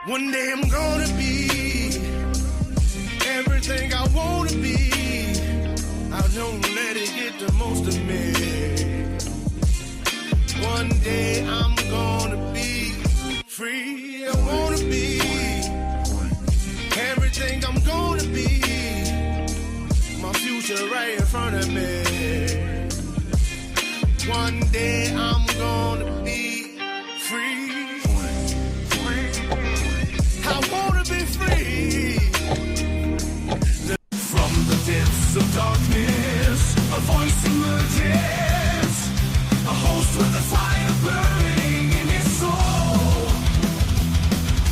One day I'm gonna be everything I wanna be. I don't let it get the most of me. One day I'm gonna be free. I wanna be everything I'm gonna be. My future right in front of me. One day I'm gonna be free. I wanna be free. From the depths of darkness, a voice emerges. A host with a fire burning in his soul.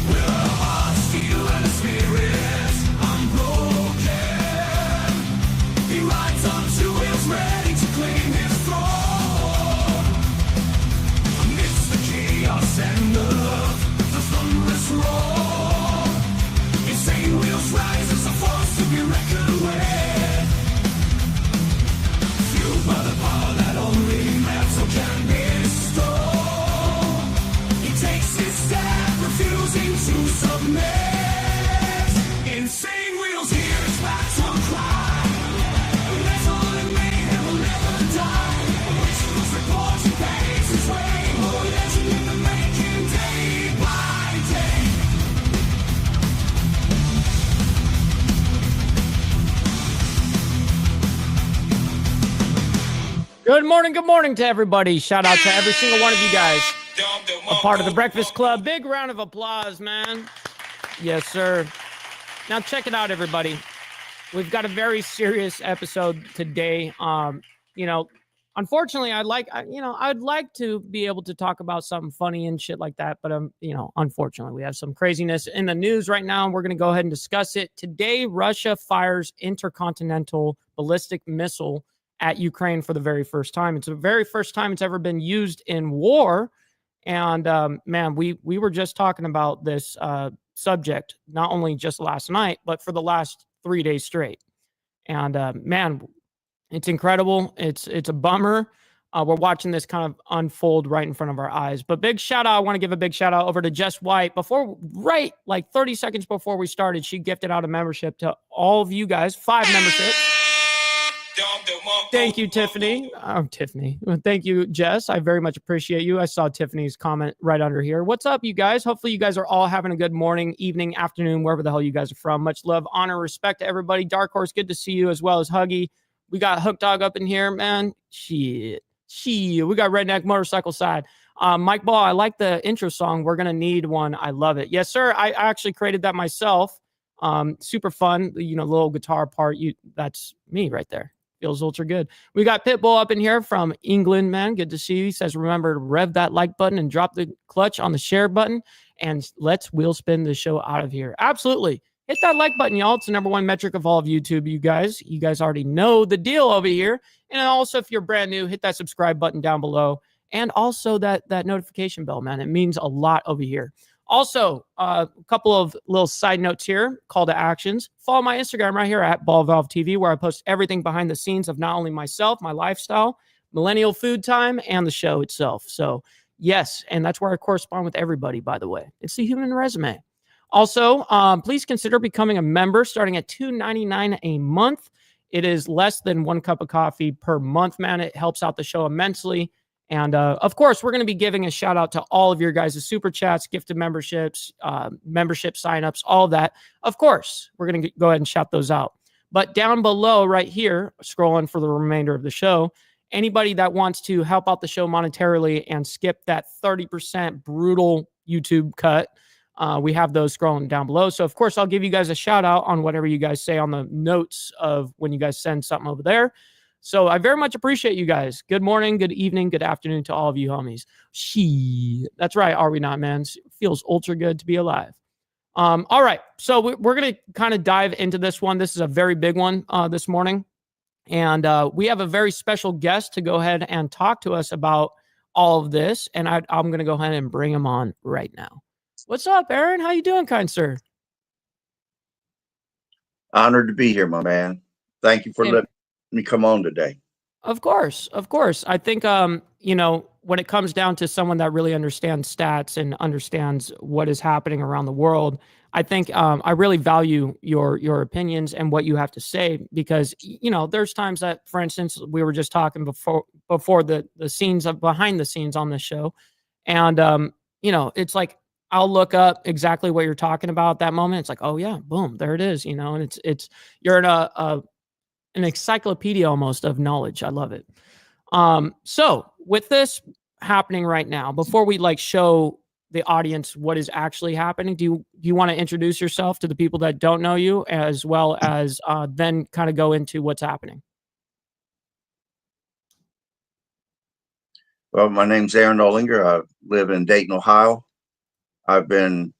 With a heart, steel, and a spirit unbroken. He rides on two wheels, ready to claim his throne. Amidst the chaos and the thunderous roar, insane wheels rise as a force to be reckoned with. Fueled by the power that only metal can bestow. He takes his step, refusing to submit. Insane wheels hear his battle cry. Metal and mayhem will never die. Rituals report he paves his way. More legend in the making, day by day. Good morning to everybody. Shout out to every single one of you guys. A part of the Breakfast Club. Big round of applause, man. Yes, sir. Now check it out, everybody. We've got a very serious episode today. Unfortunately, I'd like to be able to talk about something funny and shit like that, but unfortunately, we have some craziness in the news right now, and we're going to go ahead and discuss it. Today, Russia fires Intercontinental ballistic missile at Ukraine for the very first time. It's the very first time it's ever been used in war. And man, we were just talking about this subject, not only just last night, but for the last 3 days straight. And man, it's incredible. It's a bummer. We're watching this kind of unfold right in front of our eyes. But big shout out. I want to give a big shout out over to Jess White. Right 30 seconds before we started, she gifted out a membership to all of you guys, 5 memberships. Thank you, Tiffany. Tiffany. Thank you, Jess. I very much appreciate you. I saw Tiffany's comment right under here. What's up, you guys? Hopefully you guys are all having a good morning, evening, afternoon, wherever the hell you guys are from. Much love, honor, respect to everybody. Dark Horse, good to see you, as well as Huggy. We got Hook Dog up in here, man. Shit. We got Redneck Motorcycle Side. Mike Ball, I like the intro song. We're going to need one. I love it. Yes, sir. I actually created that myself. Super fun. Little guitar part. That's me right there. Feels ultra good. We got Pitbull up in here from England, man. Good to see you. He says, remember to rev that like button and drop the clutch on the share button. And let's wheel spin the show out of here. Absolutely. Hit that like button, y'all. It's the number one metric of all of YouTube, you guys. You guys already know the deal over here. And also, if you're brand new, hit that subscribe button down below. And also that notification bell, man. It means a lot over here. Also, a couple of little side notes here, call to actions. Follow my Instagram right here at BallValveTV, where I post everything behind the scenes of not only myself, my lifestyle, millennial food time, and the show itself. So, yes, and that's where I correspond with everybody, by the way. It's the human resume. Also, please consider becoming a member starting at $2.99 a month. It is less than 1 cup of coffee per month, man. It helps out the show immensely. And, of course, we're going to be giving a shout out to all of your guys' super chats, gifted memberships, membership signups, all of that. Of course, we're going to go ahead and shout those out. But down below right here, scrolling for the remainder of the show, anybody that wants to help out the show monetarily and skip that 30% brutal YouTube cut, we have those scrolling down below. So, of course, I'll give you guys a shout out on whatever you guys say on the notes of when you guys send something over there. So I very much appreciate you guys. Good morning, good evening, good afternoon to all of you homies. That's right. Are we not, man? It feels ultra good to be alive. All right. So we're going to kind of dive into this one. This is a very big one this morning. And we have a very special guest to go ahead and talk to us about all of this. And I'm going to go ahead and bring him on right now. What's up, Aaron? How you doing, kind sir? Honored to be here, my man. Thank you for letting me come on today. Of course. I think, you know, when it comes down to someone that really understands stats and understands what is happening around the world, I think I really value your opinions and what you have to say because you know there's times that, for instance, we were just talking before the scenes of behind the scenes on this show, and you know it's like I'll look up exactly what you're talking about at that moment. It's like, oh yeah, boom, there it is, you know, and it's you're in an encyclopedia almost of knowledge. I love it. So with this happening right now, before we like show the audience what is actually happening, do you want to introduce yourself to the people that don't know you, as well as then kind of go into what's happening? Well, my name's Aaron Olinger. I live in Dayton, Ohio. I've been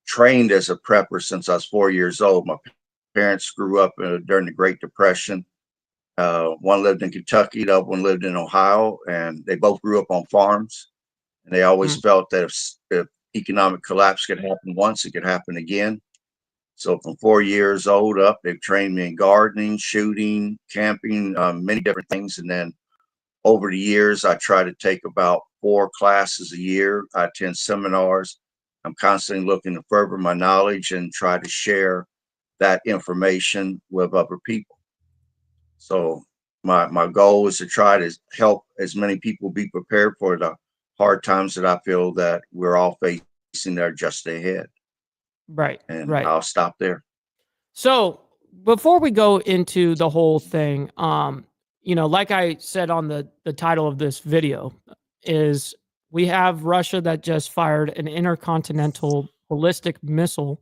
trained as a prepper since I was 4 years old. My parents grew up during the Great Depression. One lived in Kentucky, the other one lived in Ohio, and they both grew up on farms. And they always Mm. felt that if economic collapse could happen once, it could happen again. So from 4 years old up, they've trained me in gardening, shooting, camping, many different things. And then over the years, I try to take about 4 classes a year. I attend seminars. I'm constantly looking to further my knowledge and try to share that information with other people. So my goal is to try to help as many people be prepared for the hard times that I feel that we're all facing that are just ahead. Right, And right. I'll stop there. So before we go into the whole thing, you know, like I said on the title of this video, is we have Russia that just fired an intercontinental ballistic missile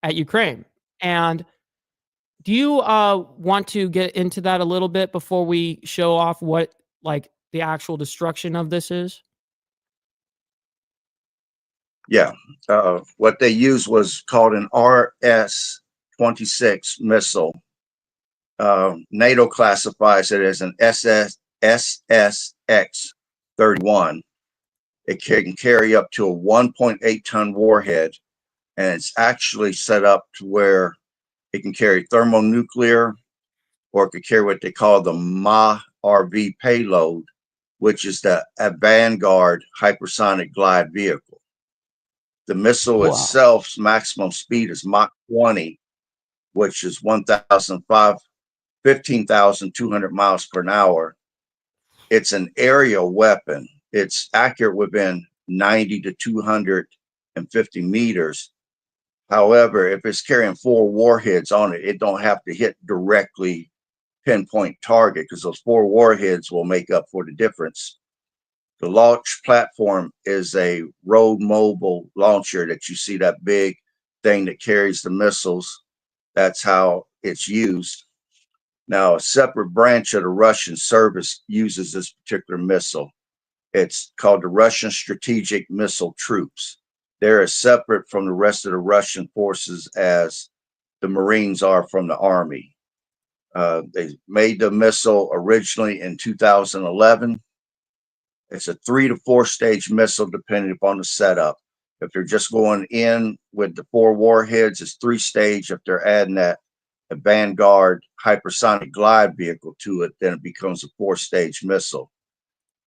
at Ukraine. And do you want to get into that a little bit before we show off what like the actual destruction of this is? Yeah. What they used was called an RS-26 missile. NATO classifies it as an SSX-31. It can carry up to a 1.8-ton warhead, and it's actually set up to where it can carry thermonuclear, or it could carry what they call the MA-RV payload, which is the Vanguard hypersonic glide vehicle. The missile Wow. itself's maximum speed is Mach 20, which is 15,200 miles per hour. It's an aerial weapon. It's accurate within 90 to 250 meters. However, if it's carrying 4 warheads on it, it don't have to hit directly pinpoint target because those 4 warheads will make up for the difference. The launch platform is a road mobile launcher that you see, that big thing that carries the missiles. That's how it's used. Now, a separate branch of the Russian service uses this particular missile. It's called the Russian Strategic Missile Troops. They're as separate from the rest of the Russian forces as the Marines are from the Army. They made the missile originally in 2011. It's a 3 to 4 stage missile depending upon the setup. If they're just going in with the 4 warheads, it's 3 stage. If they're adding that a Vanguard hypersonic glide vehicle to it, then it becomes a 4 stage missile.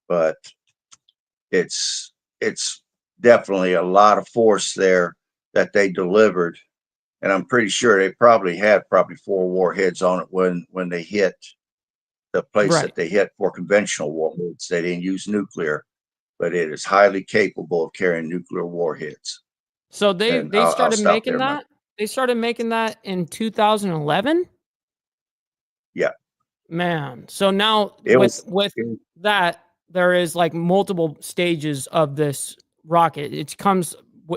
But it's definitely a lot of force there that they delivered, and I'm pretty sure they probably had 4 warheads on it when they hit the place that Right. they hit for conventional warheads. They didn't use nuclear, but it is highly capable of carrying nuclear warheads. So they And they I'll started stop making there, man. that. They started making that in 2011? Yeah, Man. So now it was. with It, that there is like multiple stages of this rocket. It comes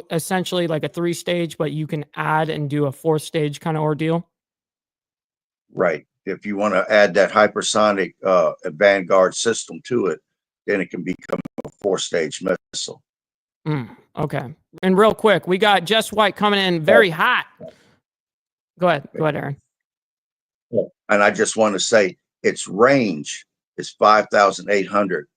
essentially like a 3 stage, but you can add and do a 4th stage kind of ordeal. right. If you want to add that hypersonic Vanguard system to it, then it can become a 4 stage missile. Okay. And real quick, we got Jess White coming in very hot. Go ahead. Go ahead, Aaron. And I just want to say its range is 5,800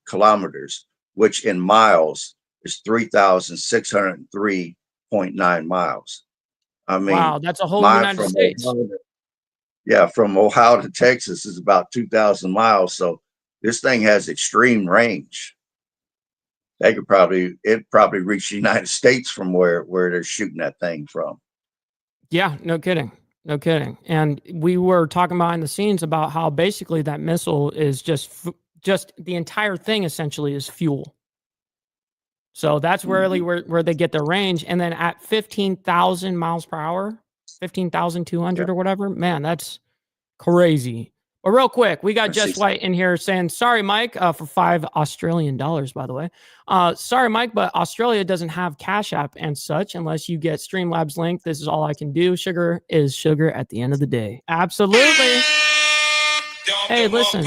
kilometers, which in miles is 3,603.9 miles. I mean, Wow, that's a whole United States. from Ohio to Texas is about 2,000 miles. So This thing has extreme range. It probably reach the United States from where they're shooting that thing from. Yeah, no kidding. No kidding. And we were talking behind the scenes about how basically that missile is just the entire thing essentially is fuel. So that's really where they get their range. And then at 15,000 miles per hour, 15,200 or whatever, man, that's crazy. But real quick, we got Jess White in here saying, sorry, Mike, for $5 Australian, by the way. Sorry, Mike, but Australia doesn't have Cash App and such unless you get Streamlabs link. This is all I can do. Sugar is sugar at the end of the day. Absolutely. Hey, listen,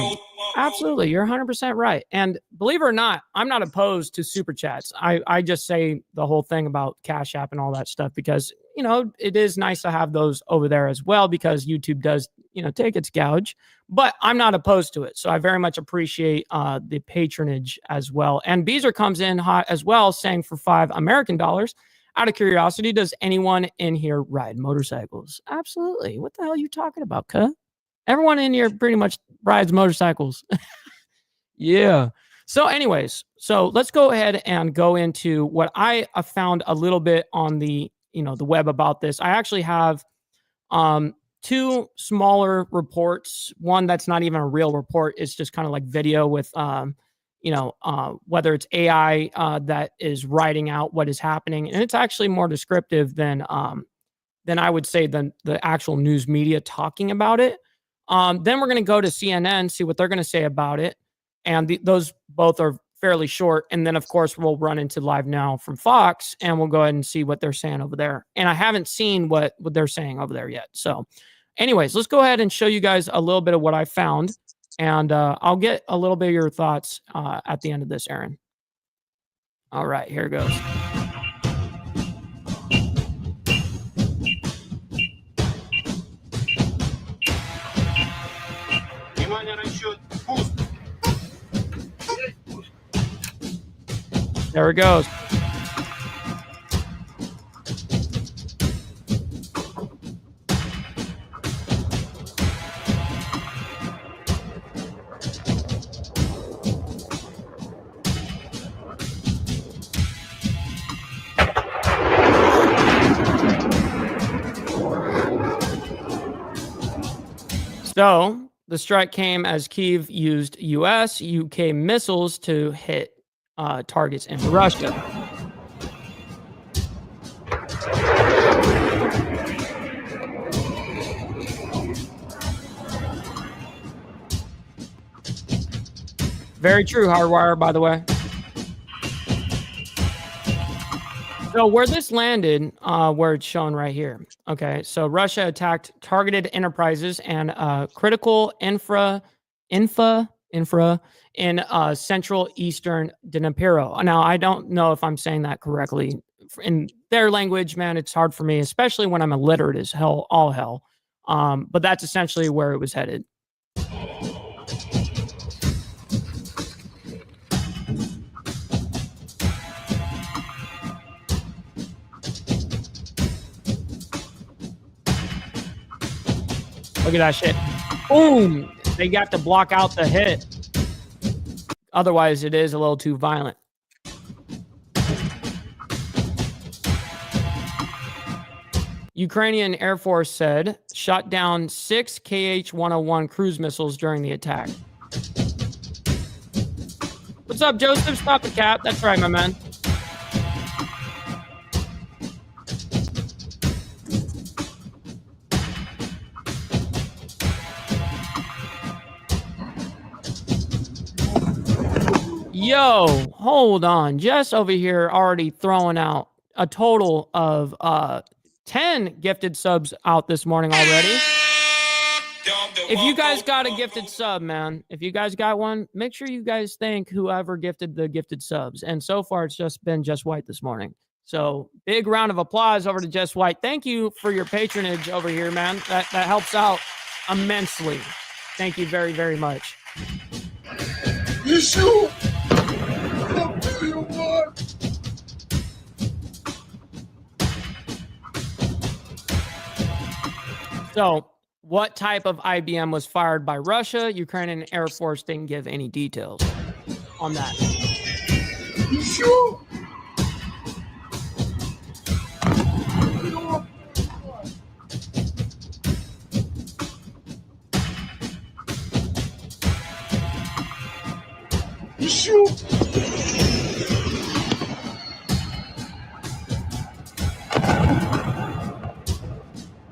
absolutely. You're 100% right. And believe it or not, I'm not opposed to super chats. I just say the whole thing about Cash App and all that stuff because, you know, it is nice to have those over there as well because YouTube does, you know, take its gouge, but I'm not opposed to it. So I very much appreciate the patronage as well. And Beezer comes in hot as well, saying for $5 American dollars, out of curiosity, does anyone in here ride motorcycles? Absolutely. What the hell are you talking about, cuh? Everyone in here pretty much rides motorcycles. Yeah. So anyways, so let's go ahead and go into what I found a little bit on the, you know, the web about this. I actually have two smaller reports. One that's not even a real report. It's just kind of like video with, you know, whether it's AI that is writing out what is happening. And it's actually more descriptive than I would say than the actual news media talking about it. Then we're going to go to CNN, see what they're going to say about it. And those both are fairly short. And then, of course, we'll run into Live Now from Fox, and we'll go ahead and see what they're saying over there. And I haven't seen what they're saying over there yet. So anyways, let's go ahead and show you guys a little bit of what I found. And I'll get a little bit of your thoughts at the end of this, Aaron. All right, here it goes. There it goes. So the strike came as Kyiv used US, UK missiles to hit targets in Russia. Very true, Hardwire, by the way. So where this landed, where it's shown right here. Okay, so Russia attacked targeted enterprises and critical infra in central eastern Dnipro. Now, I don't know if I'm saying that correctly. In their language, man, it's hard for me, especially when I'm illiterate as hell, all hell. But that's essentially where it was headed. Look at that shit. Boom! They got to block out the hit. Otherwise, it is a little too violent. Ukrainian Air Force said shot down 6 KH-101 cruise missiles during the attack. What's up, Joseph? Stop the cap. That's right, my man. Yo, hold on. Jess over here already throwing out a total of 10 gifted subs out this morning already. If you guys got a gifted sub, man, if you guys got one, make sure you guys thank whoever gifted the gifted subs. And so far, it's just been Jess White this morning. So big round of applause over to Jess White. Thank you for your patronage over here, man. That helps out immensely. Thank you very, very much. You shoot. So what type of IBM was fired by Russia. Ukrainian Air Force didn't give any details on that. You sure? You sure?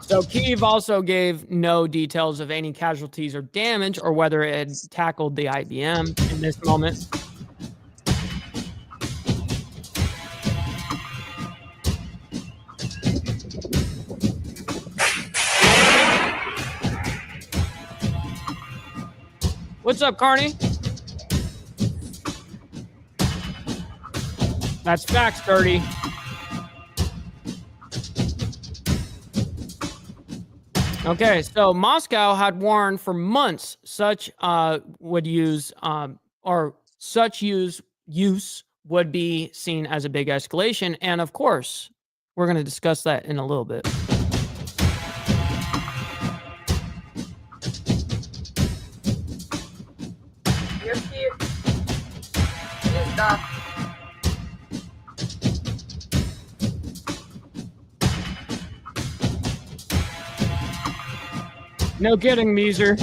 So Kyiv also gave no details of any casualties or damage or whether it had tackled the IBM in this moment. What's up, Carney? That's facts, Dirty. Okay, so Moscow had warned for months such use would be seen as a big escalation, and of course, we're going to discuss that in a little bit. No kidding, Meeser.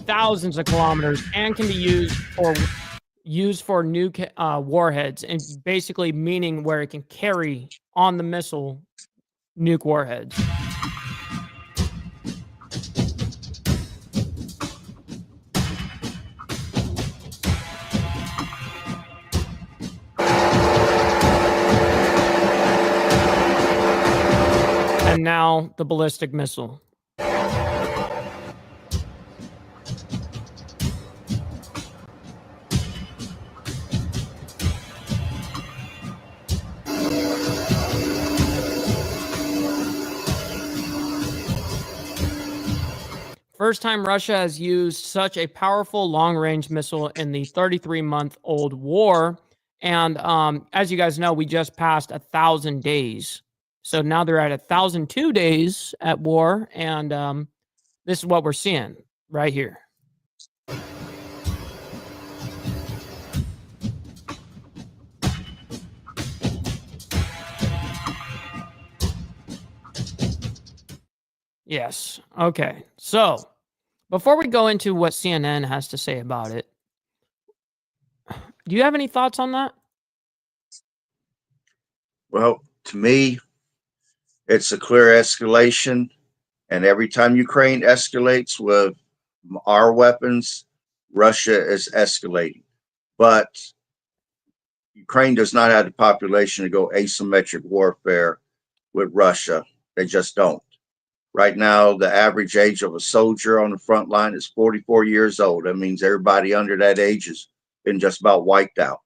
Thousands of kilometers and can be used for nuke warheads, and basically meaning where it can carry on the missile nuke warheads. And now the ballistic missile. First time Russia has used such a powerful long-range missile in the 33-month-old war. And as you guys know, we just passed 1,000 days. So now they're at 1,002 days at war. And this is what we're seeing right here. Yes. Okay. So before we go into what CNN has to say about it, do you have any thoughts on that? Well, to me, it's a clear escalation. And every time Ukraine escalates with our weapons, Russia is escalating. But Ukraine does not have the population to go asymmetric warfare with Russia. They just don't. Right now, the average age of a soldier on the front line is 44 years old. That means everybody under that age has been just about wiped out.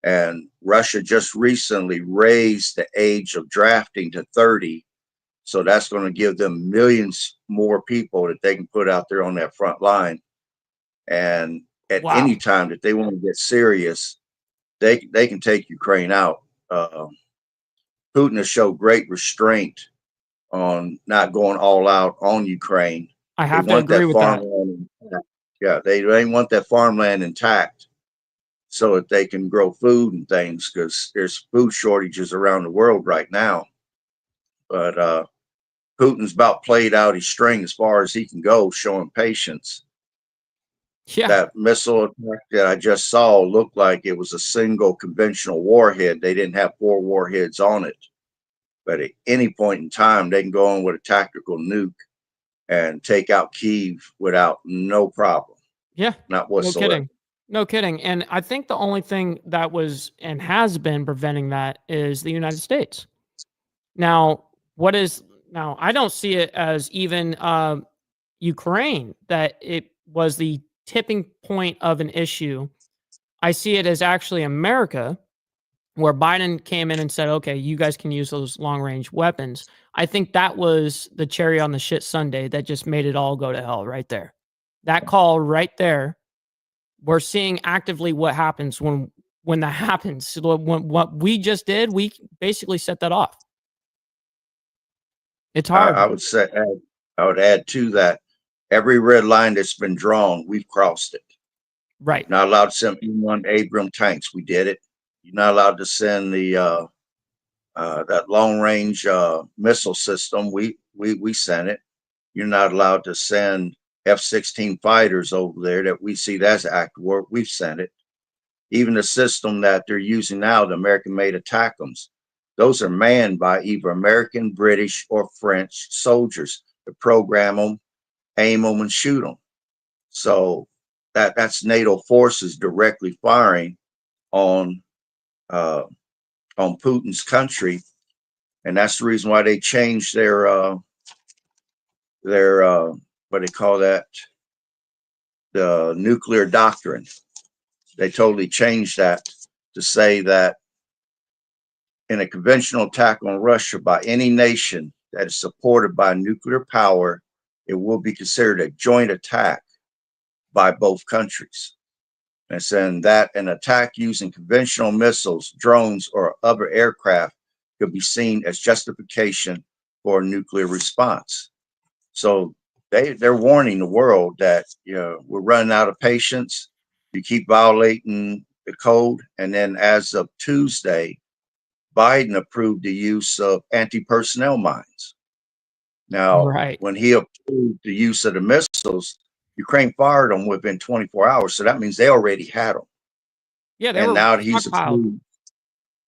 And Russia just recently raised the age of drafting to 30. So that's going to give them millions more people that they can put out there on that front line. And at any time that they want to get serious, they can take Ukraine out. Putin has showed great restraint on not going all out on Ukraine. I have to agree with that. Yeah, they want that farmland intact so that they can grow food and things, because there's food shortages around the world right now. But Putin's about played out his string as far as he can go, showing patience. Yeah. That missile attack that I just saw looked like it was a single conventional warhead. They didn't have 4 warheads on it. But at any point in time, they can go on with a tactical nuke and take out Kyiv without no problem. Yeah. Not whatsoever. No kidding. No kidding. And I think the only thing that was and has been preventing that is the United States. Now, I don't see it as even Ukraine, that it was the tipping point of an issue. I see it as actually America, where Biden came in and said, okay, you guys can use those long-range weapons. I think that was the cherry on the shit sundae that just made it all go to hell right there. That call right there, we're seeing actively what happens when when that happens. So what we just did, we basically set that off. It's hard. I would say, I would add to that, every red line that's been drawn, we've crossed it. Right. Not allowed to send E-1 Abrams tanks. We did it. You're not allowed to send the that long range missile system. We sent it. You're not allowed to send F-16 fighters over there that we see that's active war. We've sent it. Even the system that they're using now, the American-made ATACMS, those are manned by either American, British, or French soldiers to program them, aim them, and shoot them. So that's NATO forces directly firing on Putin's country, and that's the reason why they changed their what they call that, the nuclear doctrine. They totally changed that to say that in a conventional attack on Russia by any nation that is supported by nuclear power, it will be considered a joint attack by both countries. And saying that an attack using conventional missiles, drones, or other aircraft could be seen as justification for a nuclear response. So they're warning the world that, you know, we're running out of patience. You keep violating the code. And then as of Tuesday, Biden approved the use of anti-personnel mines. Now, Right. when he approved the use of the missiles, Ukraine fired them within 24 hours. So that means they already had them. Yeah, they And were now that he's stockpiled.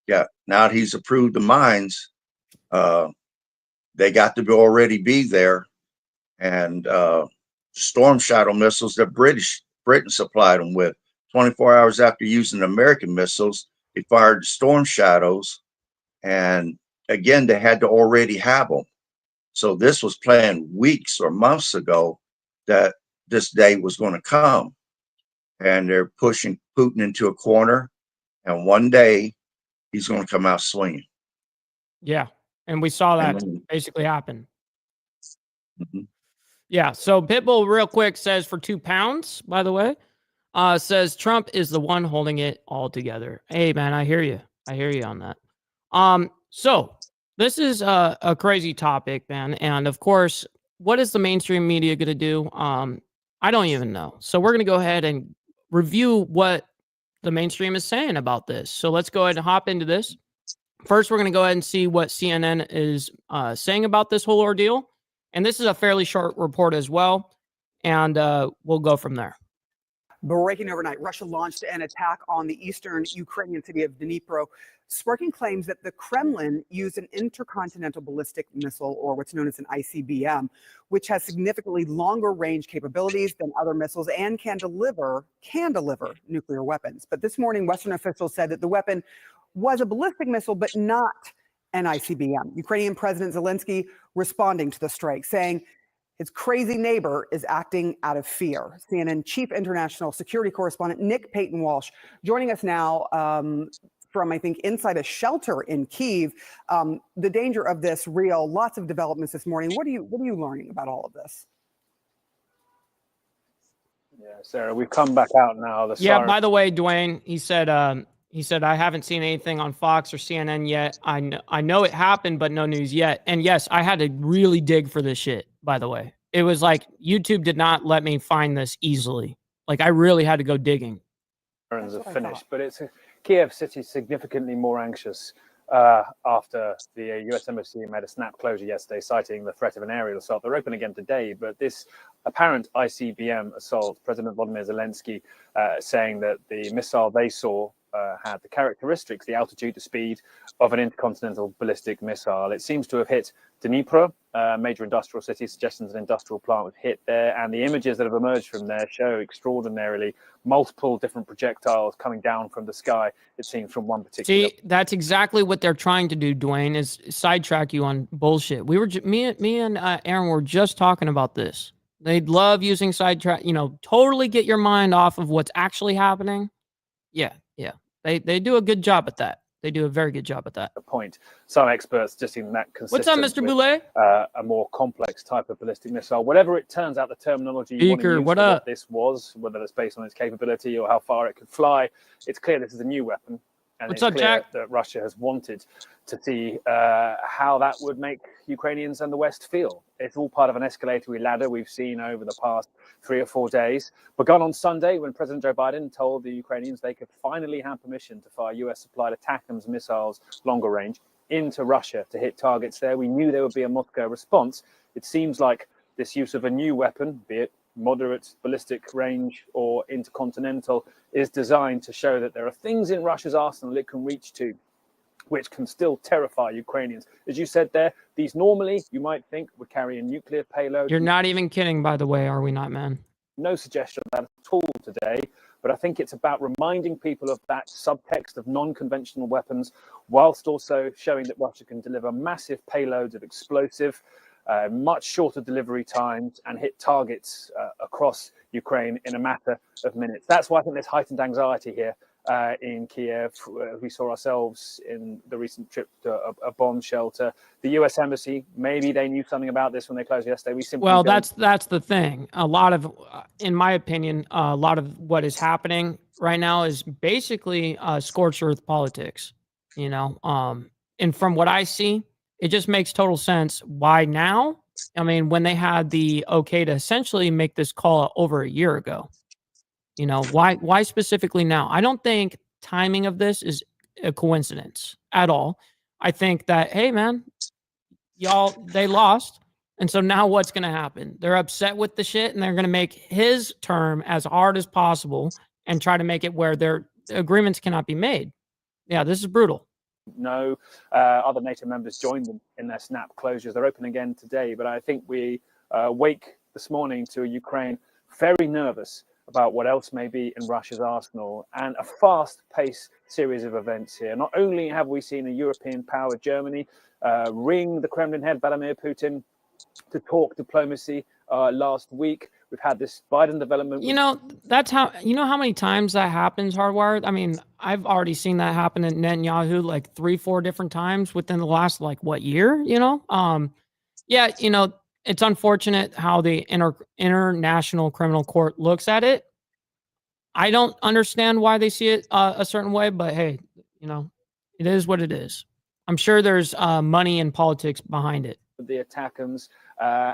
approved, now that he's approved the mines, they got to already be there. And Storm Shadow missiles that Britain supplied them with. 24 hours after using American missiles, they fired the Storm Shadows. And again, they had to already have them. So this was planned weeks or months ago that this day was going to come. And they're pushing Putin into a corner. And one day he's going to come out swinging. Yeah. And we saw that basically happen. Yeah. So Pitbull real quick says for £2, by the way, says Trump is the one holding it all together. Hey man, I hear you. I hear you on that. So this is a crazy topic, man. And of course, what is the mainstream media going to do? I don't even know. So we're going to go ahead and review what the mainstream is saying about this. So let's go ahead and hop into this. First, we're going to go ahead and see what CNN is saying about this whole ordeal. And this is a fairly short report as well. And we'll go from there. Breaking overnight, Russia launched an attack on the eastern Ukrainian city of Dnipro, sparking claims that the Kremlin used an intercontinental ballistic missile, or what's known as an ICBM, which has significantly longer range capabilities than other missiles and can deliver nuclear weapons. But this morning, Western officials said that the weapon was a ballistic missile, but not an ICBM. Ukrainian President Zelensky responding to the strike, saying his crazy neighbor is acting out of fear. CNN chief international security correspondent Nick Payton-Walsh joining us now from, I think, inside a shelter in Kyiv. The danger of this real. Lots of developments this morning. What are you learning about all of this? Yeah, Sarah, we've come back out now. By the way, Dwayne, he said, I haven't seen anything on Fox or CNN yet. I know it happened, but no news yet. And yes, I had to really dig for this shit, by the way. It was like YouTube did not let me find this easily. Like I really had to go digging. Are finished, but it's Kiev city is significantly more anxious after the US embassy made a snap closure yesterday, citing the threat of an aerial assault. They're open again today, but this apparent ICBM assault, President Volodymyr Zelensky saying that the missile they saw had the characteristics, the altitude, the speed of an intercontinental ballistic missile. It seems to have hit Dnipro, major industrial city, suggestions an industrial plant was hit there. And the images that have emerged from there show extraordinarily multiple different projectiles coming down from the sky, it seems, from one particular. See, that's exactly what they're trying to do, Dwayne, is sidetrack you on bullshit. We were, me and Aaron were just talking about this. They'd love using sidetrack, totally get your mind off of what's actually happening. Yeah. They do a good job at that. They do a very good job at that. Point. Some experts just in that What's up, consistent Mr. with, Boulay? a more complex type of ballistic missile. Whatever it turns out the terminology you want to Beaker, use what for up? what this was, whether it's based on its capability or how far it could fly, it's clear this is a new weapon. And What's it's up, clear Jack? that Russia has wanted to see how that would make Ukrainians and the West feel. It's all part of an escalatory ladder we've seen over the past 3 or 4 days. Begun on Sunday when President Joe Biden told the Ukrainians they could finally have permission to fire US-supplied ATACMS missiles longer range into Russia to hit targets there. We knew there would be a Moscow response. It seems like this use of a new weapon, be it moderate ballistic range or intercontinental, is designed to show that there are things in Russia's arsenal it can reach to which can still terrify Ukrainians. As you said there, these normally, you might think, would carry a nuclear payload. You're not even kidding, by the way, are we not, man? No suggestion of that at all today, but I think it's about reminding people of that subtext of non-conventional weapons, whilst also showing that Russia can deliver massive payloads of explosive, much shorter delivery times, and hit targets across Ukraine in a matter of minutes. That's why I think there's heightened anxiety here in Kiev. We saw ourselves in the recent trip to a bomb shelter. The U.S. Embassy, maybe they knew something about this when they closed yesterday. We simply Well, don't. that's the thing. A lot of, in my opinion, a lot of what is happening right now is basically scorched earth politics. You know, and from what I see, it just makes total sense. Why now? I mean, when they had the okay to essentially make this call over a year ago. You know, why specifically now? I don't think timing of this is a coincidence at all. I think that, hey, man, they lost. And so now what's going to happen? They're upset with the shit and they're going to make his term as hard as possible and try to make it where their agreements cannot be made. Yeah, this is brutal. No, other NATO members joined them in their snap closures. They're open again today, but I think we wake this morning to a Ukraine very nervous about what else may be in Russia's arsenal, and a fast-paced series of events here. Not only have we seen a European power, Germany, ring the Kremlin head, Vladimir Putin, to talk diplomacy last week. We've had this Biden development. You know, that's how, you know how many times that happens, Hardwired? I mean, I've already seen that happen in Netanyahu like 3-4 different times within the last, like, what, year, you know? Yeah, you know, it's unfortunate how the International Criminal Court looks at it. I don't understand why they see it a certain way, but hey, you know, it is what it is. I'm sure there's money and politics behind it. The ATACMS,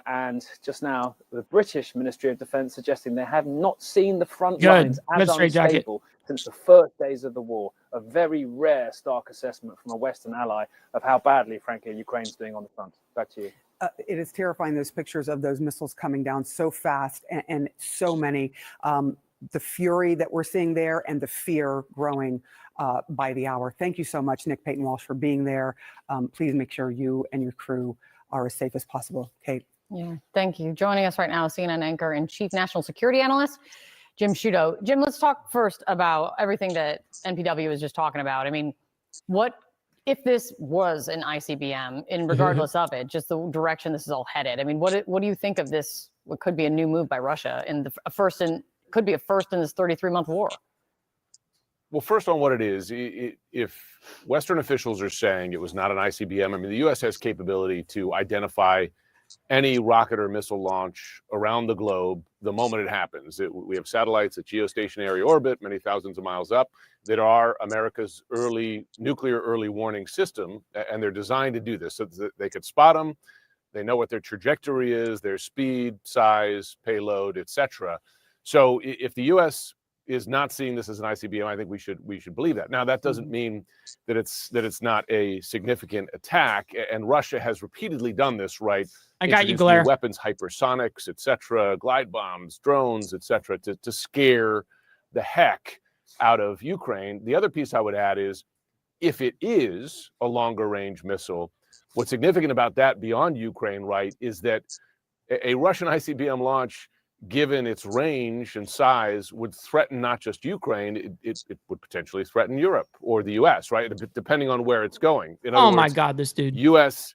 and just now the British Ministry of Defence suggesting they have not seen the front lines as unstable since the first days of the war. A very rare, stark assessment from a Western ally of how badly, frankly, Ukraine's doing on the front. Back to you. It is terrifying, those pictures of those missiles coming down so fast and so many. The fury that we're seeing there and the fear growing by the hour. Thank you so much, Nick Payton Walsh, for being there. Please make sure you and your crew are as safe as possible. Kate. Yeah, thank you. Joining us right now, CNN anchor and chief national security analyst, Jim Sciutto. Jim, let's talk first about everything that NPW was just talking about. I mean, what if this was an ICBM, in regardless of it, just the direction this is all headed? I mean, what do you think of this? What could be a new move by Russia in could be a first in this 33-month war? Well, first on what it is, if Western officials are saying it was not an ICBM, I mean, the U.S. has capability to identify any rocket or missile launch around the globe the moment it happens. We have satellites at geostationary orbit, many thousands of miles up, that are America's nuclear early warning system, and they're designed to do this so that they could spot them. They know what their trajectory is, their speed, size, payload, etc. So if the U.S. is not seeing this as an ICBM, I think we should believe that. Now, that doesn't mean that it's not a significant attack, and Russia has repeatedly done this, right? I got you, Blair. Weapons, hypersonics, etc., glide bombs, drones, etc., to scare the heck out of Ukraine. The other piece I would add is, if it is a longer range missile, what's significant about that beyond Ukraine, right, is that a Russian ICBM launch, given its range and size, would threaten not just Ukraine, it would potentially threaten Europe or the U.S., right? Depending on where it's going. In other words, my God, this dude. U.S.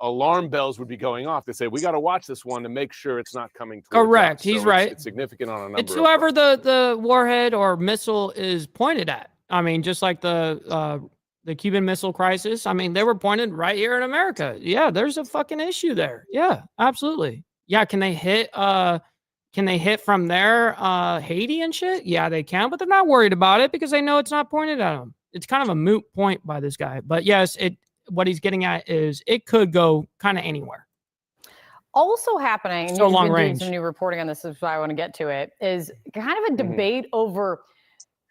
Alarm bells would be going off. They say, we got to watch this one to make sure it's not coming towards Correct. us. He's so right. It's significant on a number It's whoever the warhead or missile is pointed at. I mean, just like the Cuban Missile Crisis. I mean, they were pointed right here in America. Yeah, there's a fucking issue there. Yeah, absolutely. Yeah, can they hit from there Haiti and shit? Yeah, they can, but they're not worried about it because they know it's not pointed at them. It's kind of a moot point by this guy. But yes, what he's getting at is it could go kind of anywhere. Also happening, and So you've long been doing range. some new reporting on this, is why I want to get to it, is kind of a debate over,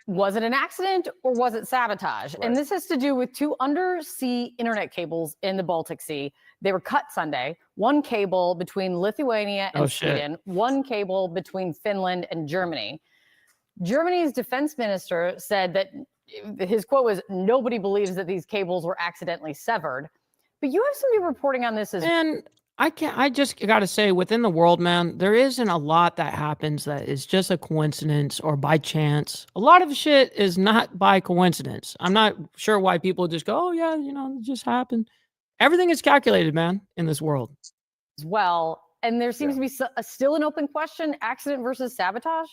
was it an accident or was it sabotage? Right. And this has to do with 2 undersea internet cables in the Baltic Sea. They were cut Sunday. One cable between Lithuania and Sweden, one cable between Finland and Germany. Germany's defense minister said that his quote was, "Nobody believes that these cables were accidentally severed." But you have some new reporting on this as well. And I just got to say, within the world, man, there isn't a lot that happens that is just a coincidence or by chance. A lot of shit is not by coincidence. I'm not sure why people just go, oh, yeah, it just happened. Everything is calculated, man, in this world. As well. And there seems to be still an open question, accident versus sabotage.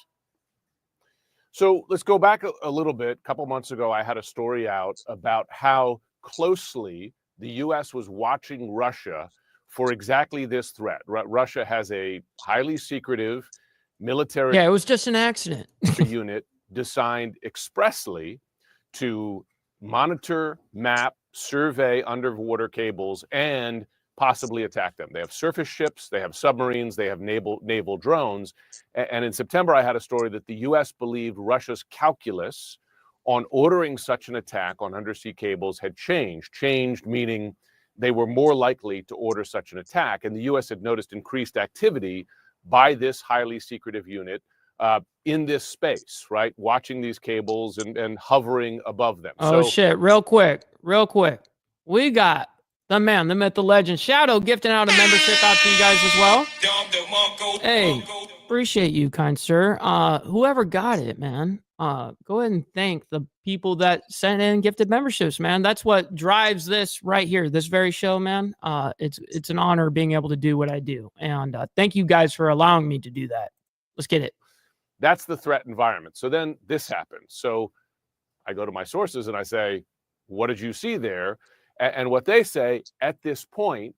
So let's go back a little bit. A couple months ago, I had a story out about how closely the U.S. was watching Russia for exactly this threat. Russia has a highly secretive military it was just an accident unit designed expressly to monitor, map, survey underwater cables, and possibly attack them. They have surface ships, they have submarines, they have naval drones. And in September, I had a story that the U.S. believed Russia's calculus on ordering such an attack on undersea cables had changed meaning they were more likely to order such an attack. And the U.S. had noticed increased activity by this highly secretive unit in this space, right? Watching these cables and hovering above them. Oh, shit. Real quick. We got the man, the myth, the legend, Shadow, gifting out a membership out to you guys as well. Hey, appreciate you, kind sir. Whoever got it, man, go ahead and thank the people that sent in gifted memberships, man. That's what drives this right here, this very show, man. It's an honor being able to do what I do. And thank you guys for allowing me to do that. Let's get it. That's the threat environment. So then this happens. So I go to my sources and I say, what did you see there? And what they say at this point,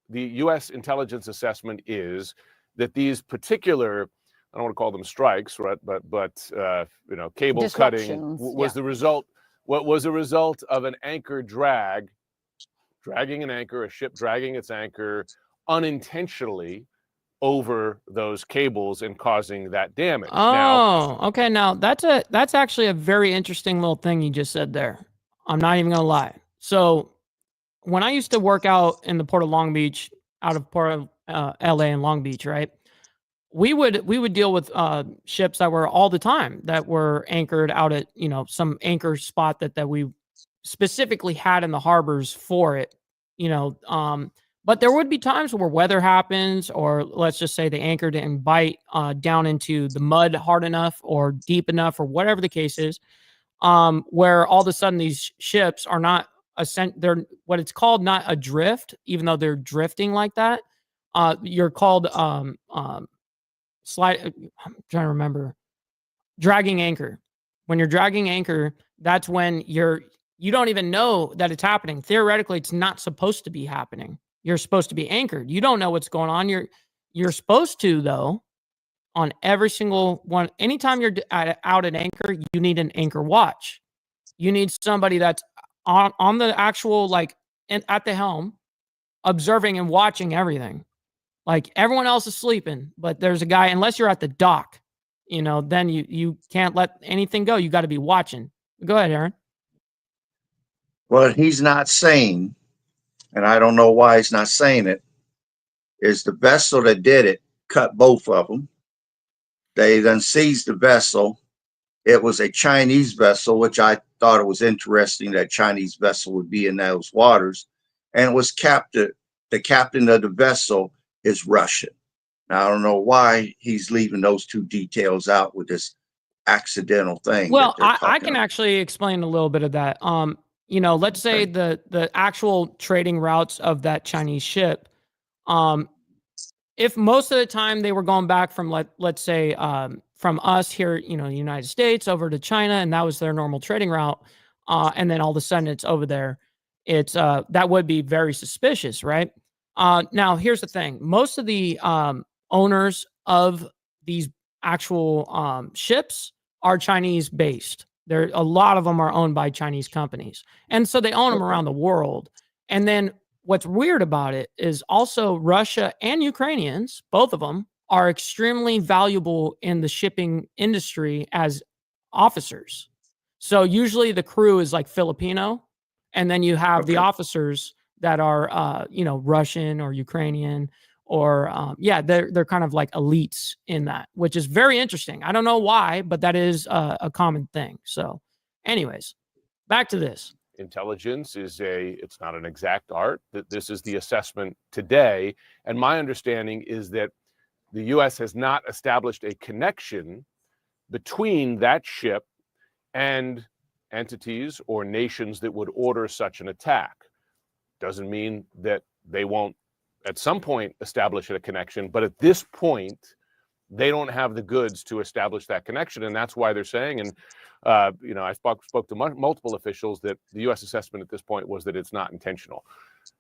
the U.S. intelligence assessment is that these particular, I don't want to call them strikes, right? But cable cutting was the result. What was a result of an anchor dragging an anchor, a ship dragging its anchor unintentionally over those cables and causing that damage. Okay. Now that's actually a very interesting little thing you just said there. I'm not even gonna lie. So when I used to work out in the Port of Long Beach, out of Port of LA and Long Beach, right? We would deal with ships that were all the time that were anchored out at some anchor spot that we specifically had in the harbors for it, but there would be times where weather happens, or let's just say the anchor didn't bite down into the mud hard enough or deep enough, or whatever the case is, where all of a sudden these ships are not they're what it's called not adrift, even though they're drifting like that. You're called I'm trying to remember, dragging anchor. When you're dragging anchor, that's when you don't even know that it's happening. Theoretically, it's not supposed to be happening. You're supposed to be anchored. You don't know what's going on. You're supposed to, though, on every single one. Anytime you're out at anchor, you need an anchor watch. You need somebody that's on the actual, at the helm, observing and watching everything. Like, everyone else is sleeping, but there's a guy, unless you're at the dock, then you can't let anything go. You got to be watching. Go ahead, Aaron. What he's not saying, and I don't know why he's not saying it, is the vessel that did it cut both of them. They then seized the vessel. It was a Chinese vessel, which I thought it was interesting that Chinese vessel would be in those waters. And it was captain. The captain of the vessel is Russian. Now, I don't know why he's leaving those two details out with this accidental thing. Well, I can actually explain a little bit of that. Let's say the actual trading routes of that Chinese ship, if most of the time they were going back from let's say from us here, the United States over to China, and that was their normal trading route. And then all of a sudden it's over there. It's that would be very suspicious, right? Now here's the thing: most of the owners of these actual ships are Chinese based. A lot of them are owned by Chinese companies, and so they own them around the world. And then what's weird about it is also Russia and Ukrainians, both of them, are extremely valuable in the shipping industry as officers. So usually the crew is like Filipino, and then you have the officers that are, Russian or Ukrainian, or they're kind of like elites in that, which is very interesting. I don't know why, but that is a common thing. So, anyways, back to this. Intelligence it's not an exact art. That this is the assessment today, and my understanding is that the U.S. has not established a connection between that ship and entities or nations that would order such an attack. Doesn't mean that they won't at some point establish a connection, but at this point, they don't have the goods to establish that connection, and that's why they're saying, and I spoke to multiple officials, that the U.S. assessment at this point was that it's not intentional.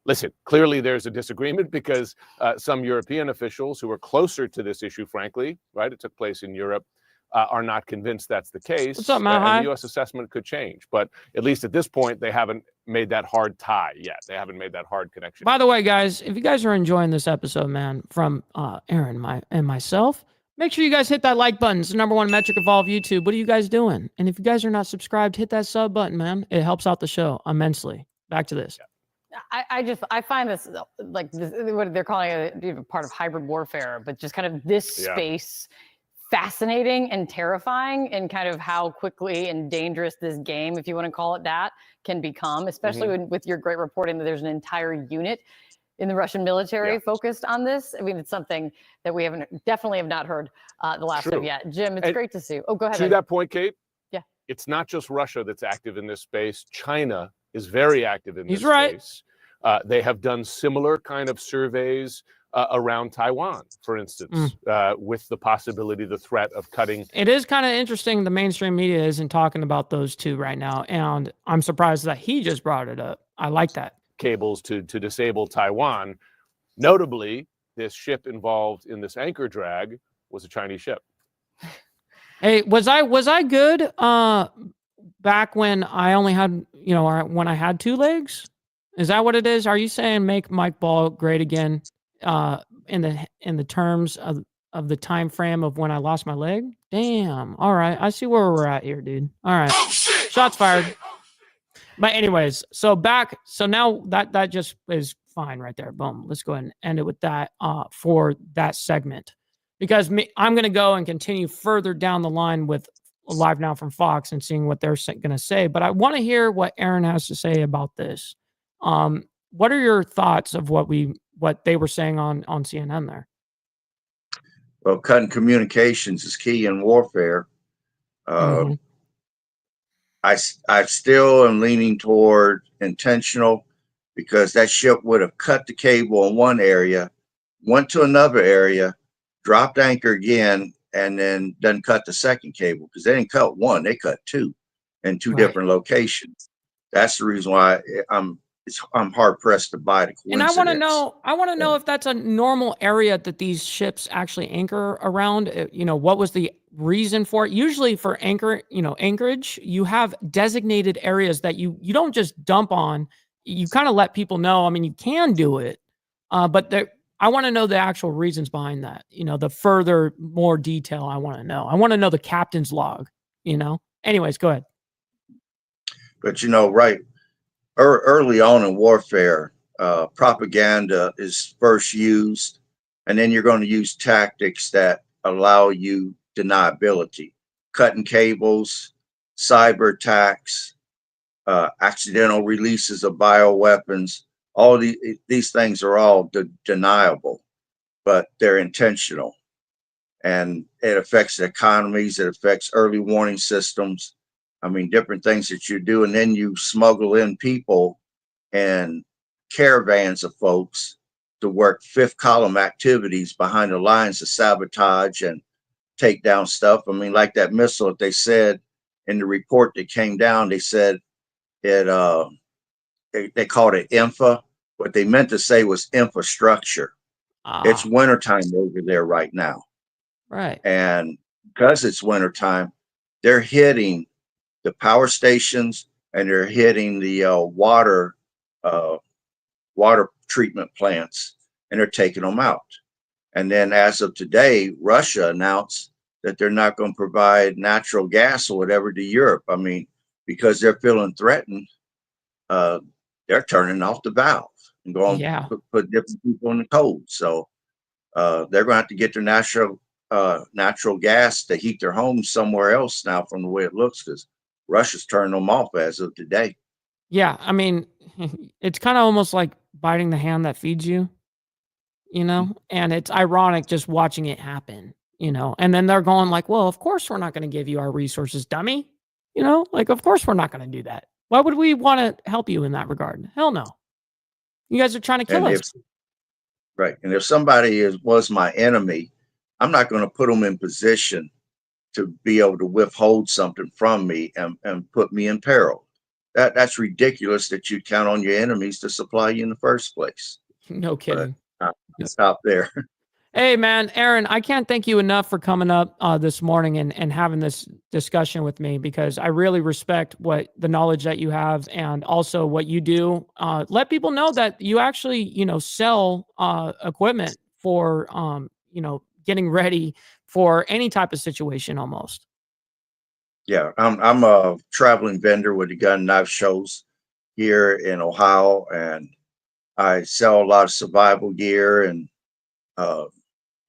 Listen, clearly there's a disagreement because some European officials who are closer to this issue, frankly, right, it took place in Europe, are not convinced that's the case. What's up, Matt? And the U.S. assessment could change, but at least at this point, they haven't made that hard tie yet. They haven't made that hard connection. By the way, guys, if you guys are enjoying this episode, man, from Aaron and myself, make sure you guys hit that like button. It's the #1 metric of all of YouTube. What are you guys doing? And if you guys are not subscribed, hit that sub button, man. It helps out the show immensely. Back to this. I find this like what they're calling a part of hybrid warfare, but just kind of this space fascinating and terrifying, and kind of how quickly and dangerous this game, if you want to call it that, can become, especially with your great reporting that there's an entire unit in the Russian military focused on this. I mean, it's something that we definitely have not heard the last of yet. Jim, it's great to see you. Oh, go ahead. To that point, Kate. Yeah. It's not just Russia that's active in this space. China is very active in this space. They have done similar kind of surveys around Taiwan, for instance, with the possibility, the threat of cutting. It is kind of interesting. The mainstream media isn't talking about those two right now, and I'm surprised that he just brought it up. I like that. Cables to disable Taiwan. Notably, this ship involved in this anchor drag was a Chinese ship. Hey, was I good back when I only had, when I had 2 legs? Is that what it is? Are you saying make Mike Ball great again in the terms of the time frame of when I lost my leg? Damn. All right. I see where we're at here, dude. All right. Shots fired. But anyways, so now that just is fine right there. Boom. Let's go ahead and end it with that for that segment, because I'm going to go and continue further down the line with Live Now from Fox and seeing what they're going to say. But I want to hear what Aaron has to say about this. What are your thoughts of what they were saying on CNN there? Well, cutting communications is key in warfare. I still am leaning toward intentional, because that ship would have cut the cable in one area, went to another area, dropped anchor again, and then doesn't cut the second cable, because they didn't cut one, they cut 2 in 2 different locations. That's the reason why I'm hard pressed to buy the coincidence. And I want to know if that's a normal area that these ships actually anchor around. What was the reason for it? Usually for anchorage, you have designated areas that you don't just dump on. You kind of let people know. I mean, you can do it, but I want to know the actual reasons behind that. The more detail I want to know. I want to know the captain's log. Anyways, go ahead. But right. Early on in warfare, propaganda is first used, and then you're going to use tactics that allow you deniability, cutting cables, cyber attacks, accidental releases of bioweapons. All these things are all deniable, but they're intentional, and it affects economies. It affects early warning systems. I mean, different things that you do, and then you smuggle in people and caravans of folks to work fifth column activities behind the lines of sabotage and take down stuff. I mean, like that missile that they said in the report that came down, they said it, they called it infra. What they meant to say was infrastructure. It's wintertime over there right now. Right. And because it's wintertime, they're hitting the power stations and they're hitting the water treatment plants, and they're taking them out. And then as of today, Russia announced that they're not going to provide natural gas or whatever to Europe. I mean, because they're feeling threatened, they're turning off the valve and going to put different people in the cold. So they're going to have to get their natural gas to heat their homes somewhere else now, from the way it looks, because Russia's turning them off as of today. Yeah, I mean, it's kind of almost like biting the hand that feeds you, you know, and it's ironic just watching it happen, you know, and then they're going like, well, of course we're not going to give you our resources, dummy. You know, like, of course we're not going to do that. Why would we want to help you in that regard? Hell no. You guys are trying to kill us. Right. And if somebody was my enemy, I'm not going to put them in position to be able to withhold something from me and put me in peril. That's ridiculous that you count on your enemies to supply you in the first place. No kidding. But stop there. Hey, man, Aaron, I can't thank you enough for coming up this morning and having this discussion with me, because I really respect the knowledge that you have and also what you do. Let people know that you actually, you know, sell equipment for, you know, getting ready for any type of situation almost. Yeah, I'm a traveling vendor with the gun knife shows here in Ohio, and I sell a lot of survival gear and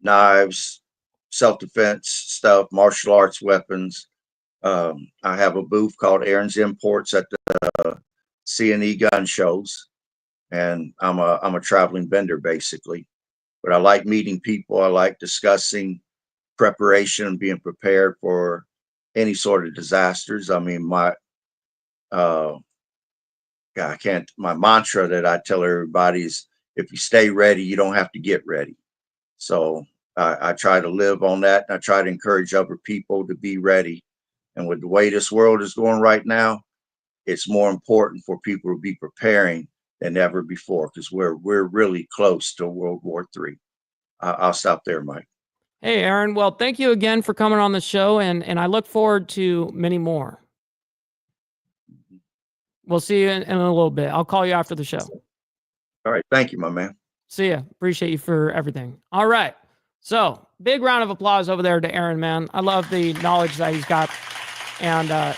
knives, self-defense stuff, martial arts weapons. I have a booth called Aaron's Imports at the C&E gun shows, and I'm a traveling vendor basically. But I like meeting people. I like discussing preparation and being prepared for any sort of disasters. I mean, my mantra that I tell everybody is, if you stay ready, you don't have to get ready. So I try to live on that, and I try to encourage other people to be ready. And with the way this world is going right now, it's more important for people to be preparing than ever before, because we're really close to World War III. I'll stop there, Mike. Hey, Aaron. Well, thank you again for coming on the show, and I look forward to many more. We'll see you in a little bit. I'll call you after the show. All right. Thank you, my man. See ya. Appreciate you for everything. All right. So, big round of applause over there to Aaron, man. I love the knowledge that he's got. And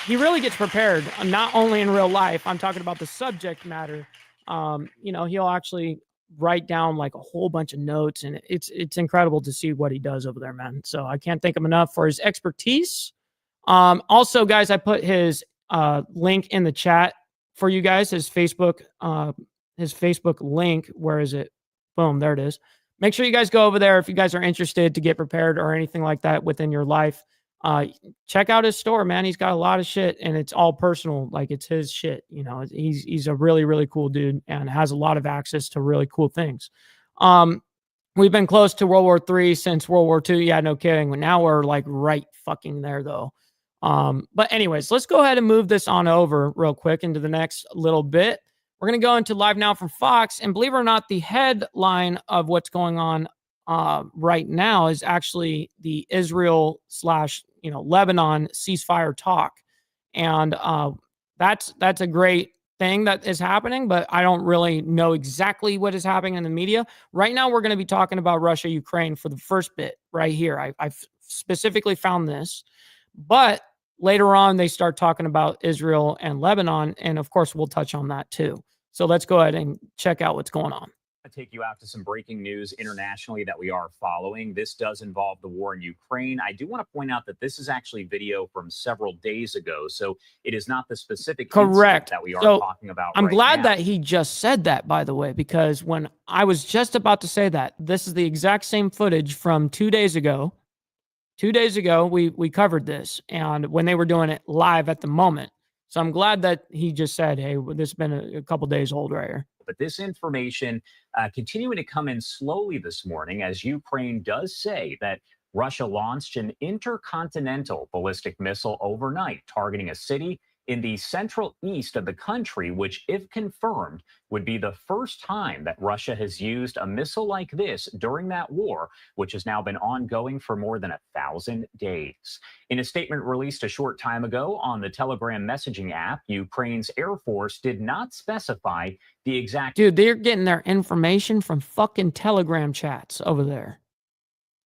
he really gets prepared, not only in real life. I'm talking about the subject matter. You know, he'll actually write down like a whole bunch of notes, and it's incredible to see what he does over there, man. So I can't thank him enough for his expertise. Also, guys, I put his link in the chat for you guys, his Facebook link. Where is it? Boom, there it is. Make sure you guys go over there if you guys are interested to get prepared or anything like that within your life. Check out his store, man. He's got a lot of shit, and it's all personal. Like, it's his shit. You know, he's a really, really cool dude and has a lot of access to really cool things. We've been close to World War III since World War II. Yeah, no kidding. But now we're like right fucking there though. But anyways, let's go ahead and move this on over real quick into the next little bit. We're going to go into Live Now from Fox, and believe it or not, the headline of what's going on right now is actually the Israel / Lebanon ceasefire talk. And that's a great thing that is happening, but I don't really know exactly what is happening in the media. Right now, we're going to be talking about Russia, Ukraine for the first bit right here. I've specifically found this, but later on, they start talking about Israel and Lebanon, and of course, we'll touch on that too. So let's go ahead and check out what's going on. Take you out to some breaking news internationally that we are following. This does involve the war in Ukraine. I do want to point out that this is actually video from several days ago, so it is not the specific correct that we are talking about. I'm glad now. That he just said that, by the way, because when I was just about to say that, this is the exact same footage from 2 days ago. 2 days ago, we covered this, and when they were doing it live at the moment. So I'm glad that he just said, hey, this has been a couple days old right here. But this information continuing to come in slowly this morning, as Ukraine does say that Russia launched an intercontinental ballistic missile overnight, targeting a city in the central east of the country, which, if confirmed, would be the first time that Russia has used a missile like this during that war, which has now been ongoing for more than 1,000 days. In a statement released a short time ago on the Telegram messaging app, Ukraine's Air Force did not specify the exact... Dude, they're getting their information from fucking Telegram chats over there.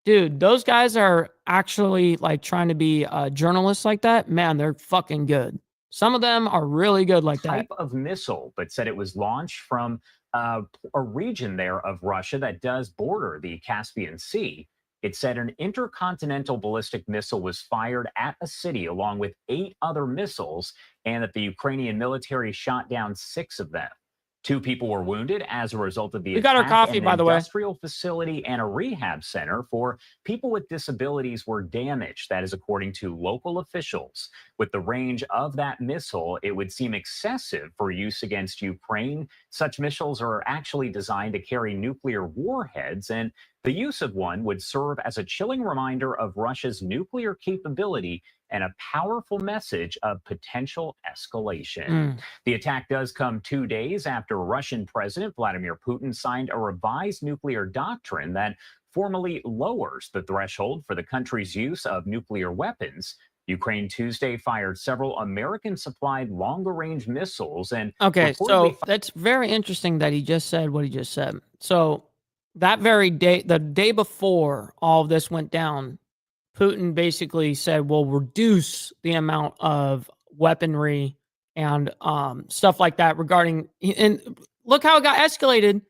Dude, those guys are actually like trying to be journalists like that. Man, they're fucking good. Some of them are really good like that. Type of missile, but said it was launched from a region there of Russia that does border the Caspian Sea. It said an intercontinental ballistic missile was fired at a city along with 8 other missiles, and that the Ukrainian military shot down 6 of them. 2 people were wounded as a result of the We got our attack, coffee, and by an the way. industrial facility and a rehab center for people with disabilities were damaged. That is according to local officials. With the range of that missile, it would seem excessive for use against Ukraine. Such missiles are actually designed to carry nuclear warheads, and the use of one would serve as a chilling reminder of Russia's nuclear capability and a powerful message of potential escalation. The attack does come 2 days after Russian President Vladimir Putin signed a revised nuclear doctrine that formally lowers the threshold for the country's use of nuclear weapons. Ukraine Tuesday fired several American-supplied longer-range missiles and... Okay, so that's very interesting that he just said what he just said. So that very day, the day before all of this went down, Putin basically said, we'll reduce the amount of weaponry and stuff like that regarding, and look how it got escalated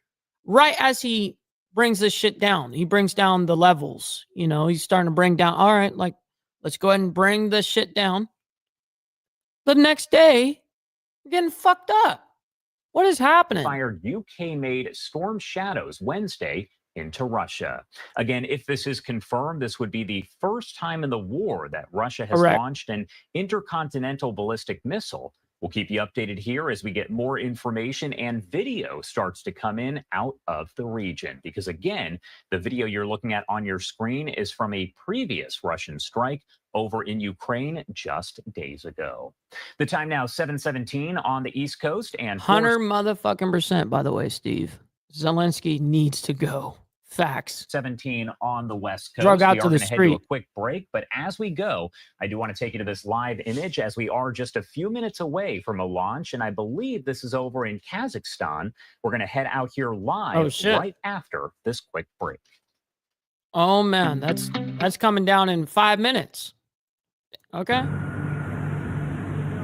right as he brings this shit down. He brings down the levels, you know, he's starting to bring down, all right, like, let's go ahead and bring this shit down. The next day, we're getting fucked up. What is happening? Fired UK-made Storm Shadows Wednesday into Russia. Again, if this is confirmed, this would be the first time in the war that Russia has launched an intercontinental ballistic missile. We'll keep you updated here as we get more information and video starts to come in out of the region. Because again, the video you're looking at on your screen is from a previous Russian strike over in Ukraine just days ago. The time now, 7:17 on the East Coast, and 100 motherfucking %, by the way, Steve. Zelensky needs to go. Facts. 17 on the West Coast. Drug out we to are the going to head street. to a quick break, but as we go, I do want to take you to this live image as we are just a few minutes away from a launch, and I believe this is over in Kazakhstan. We're going to head out here live right after this quick break. Oh man, that's coming down in 5 minutes. Okay.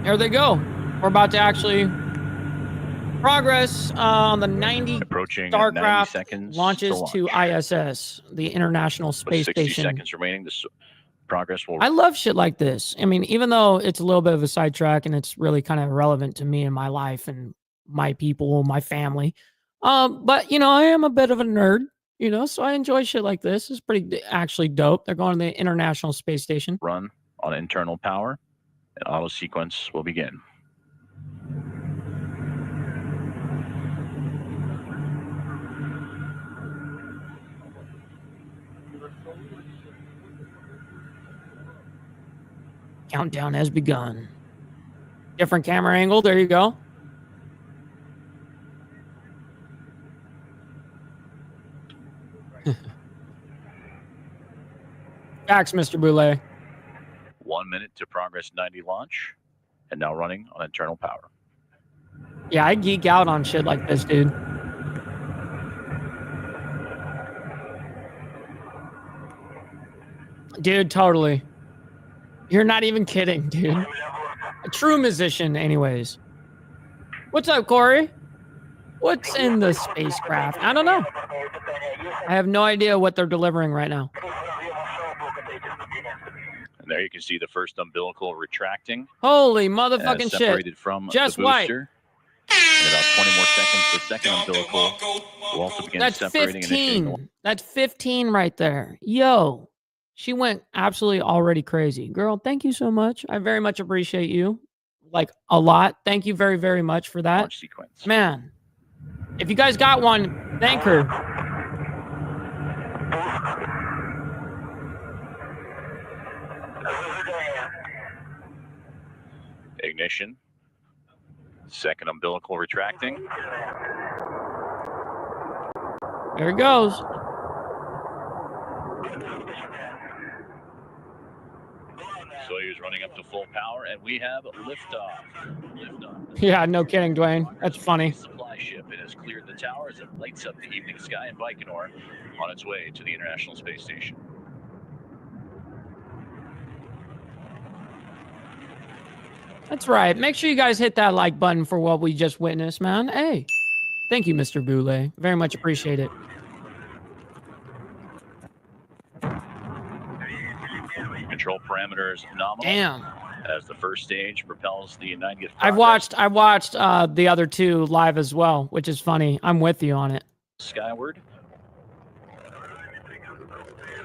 There they go. We're about to actually progress on the 90 approaching Starcraft 90 seconds launches to ISS, the International Space 60 Station. seconds remaining. This progress will... I love shit like this. I mean, even though it's a little bit of a sidetrack and it's really kind of irrelevant to me and my life and my people, my family. But, you know, I am a bit of a nerd, you know, so I enjoy shit like this. It's pretty actually dope. They're going to the International Space Station. Run on internal power and auto sequence will begin. Countdown has begun. Different camera angle. There you go. Facts, Mr. Boulay. 1 minute to Progress 90 launch, and now running on internal power. Yeah, I geek out on shit like this, dude. Dude, totally. You're not even kidding, dude. A true musician, anyways. What's up, Corey? What's in the spacecraft? I don't know. I have no idea what they're delivering right now. And there you can see the first umbilical retracting. Holy motherfucking separated shit. from Just the white. booster. In about 20 more seconds, the second umbilical will also begin That's separating. 15. That's 15 right there. Yo, she went absolutely already crazy. Girl, thank you so much. I very much appreciate you. Like, a lot. Thank you very, very much for that. Launch sequence. Man, if you guys got one, thank her. ignition. Second umbilical retracting. There it goes. Soyuz running up to full power, and we have liftoff. Liftoff. Yeah, no kidding, Dwayne. That's funny. Supply ship. It has cleared the tower as it lights up the evening sky in Baikonur on its way to the International Space Station. That's right. Make sure you guys hit that like button for what we just witnessed, man. Hey, thank you, Mr. Boulay. Very much appreciate it. Control parameters nominal. Damn. As the first stage propels the 90th. I've watched the other two live as well, which is funny. I'm with you on it. Skyward.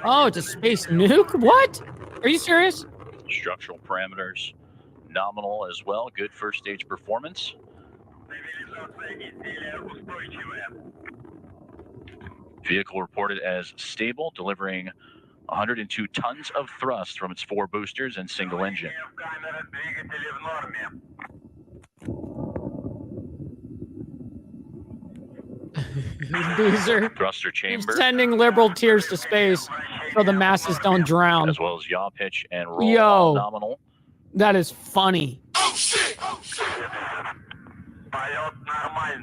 Oh, it's a space nuke? What? Are you serious? Structural parameters nominal as well. Good first stage performance. Vehicle reported as stable, delivering 102 tons of thrust from its 4 boosters and single engine. These are Thruster chamber. sending liberal tears to space so the masses don't drown. As well as yaw pitch and roll Yo, nominal. that is funny.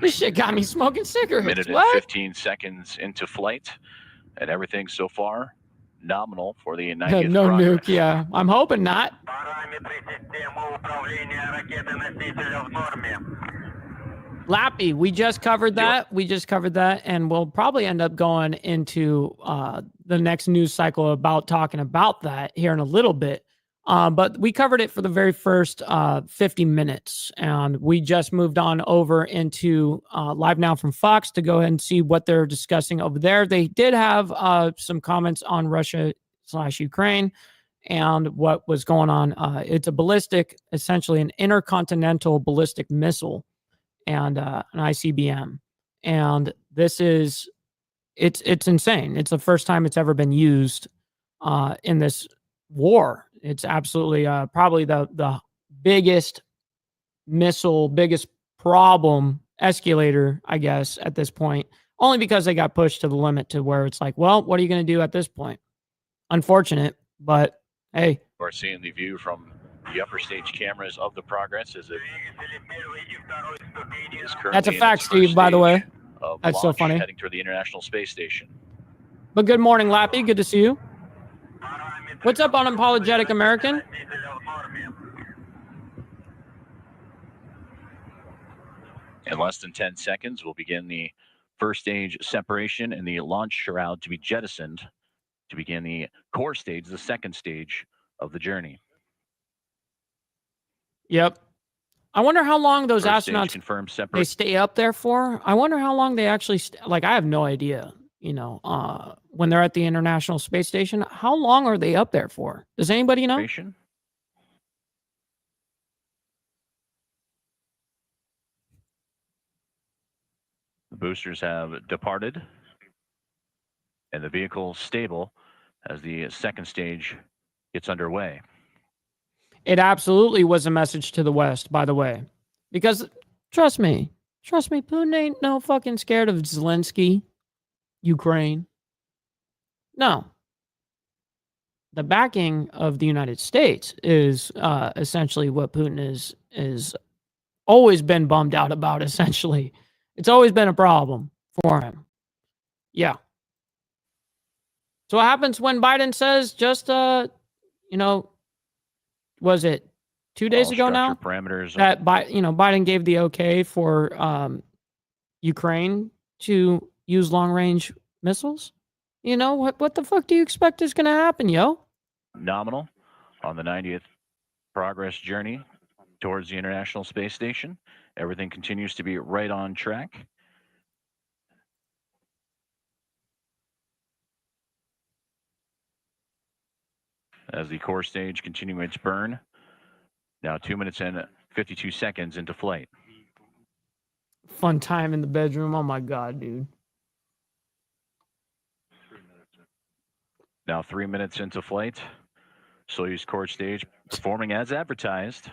This shit got me smoking cigarettes. Minute and What? 15 seconds into flight, and everything so far nominal for the 90th. No progress. nuke, yeah. I'm hoping not. Lappy, we just covered that. We just covered that, and we'll probably end up going into the next news cycle about talking about that here in a little bit. But we covered it for the very first 50 minutes, and we just moved on over into Live Now from Fox to go ahead and see what they're discussing over there. They did have some comments on Russia/Ukraine and what was going on. It's a ballistic, essentially an intercontinental ballistic missile and an ICBM. And this is, it's insane. It's the first time it's ever been used in this war. It's absolutely probably the biggest missile, biggest problem escalator, I guess, at this point, only because they got pushed to the limit to where it's like, well, what are you going to do at this point? Unfortunate, but hey. We're seeing the view from the upper stage cameras of the Progress as it is currently That's a in fact, its first Steve, by the way. stage of That's so launch, funny. Heading toward the International Space Station. But good morning, Lappy. Good to see you. What's up, Unapologetic American? In less than 10 seconds, we'll begin the first stage separation and the launch shroud to be jettisoned to begin the core stage, the second stage of the journey. Yep. I wonder how long those First stage astronauts confirmed they separate. stay up there for. I wonder how long they actually like. I have no idea. You know, when they're at the International Space Station, how long are they up there for? Does anybody know? separation. The boosters have departed, and the vehicle stable as the second stage gets underway. It absolutely was a message to the West, by the way, because trust me, Putin ain't no fucking scared of Zelensky, Ukraine. No. The backing of the United States is essentially what Putin is always been bummed out about, essentially. It's always been a problem for him. Yeah. So what happens when Biden says just, was it 2 days All ago structure now? Parameters That Biden gave the okay for Ukraine to use long-range missiles. You know what the fuck do you expect is going to happen, yo? nominal on the 90th Progress journey towards the International Space Station. Everything continues to be right on track. As the core stage continues its burn. Now 2 minutes and 52 seconds into flight. Fun time in the bedroom. Oh my God, dude. Now 3 minutes into flight. Soyuz core stage performing as advertised.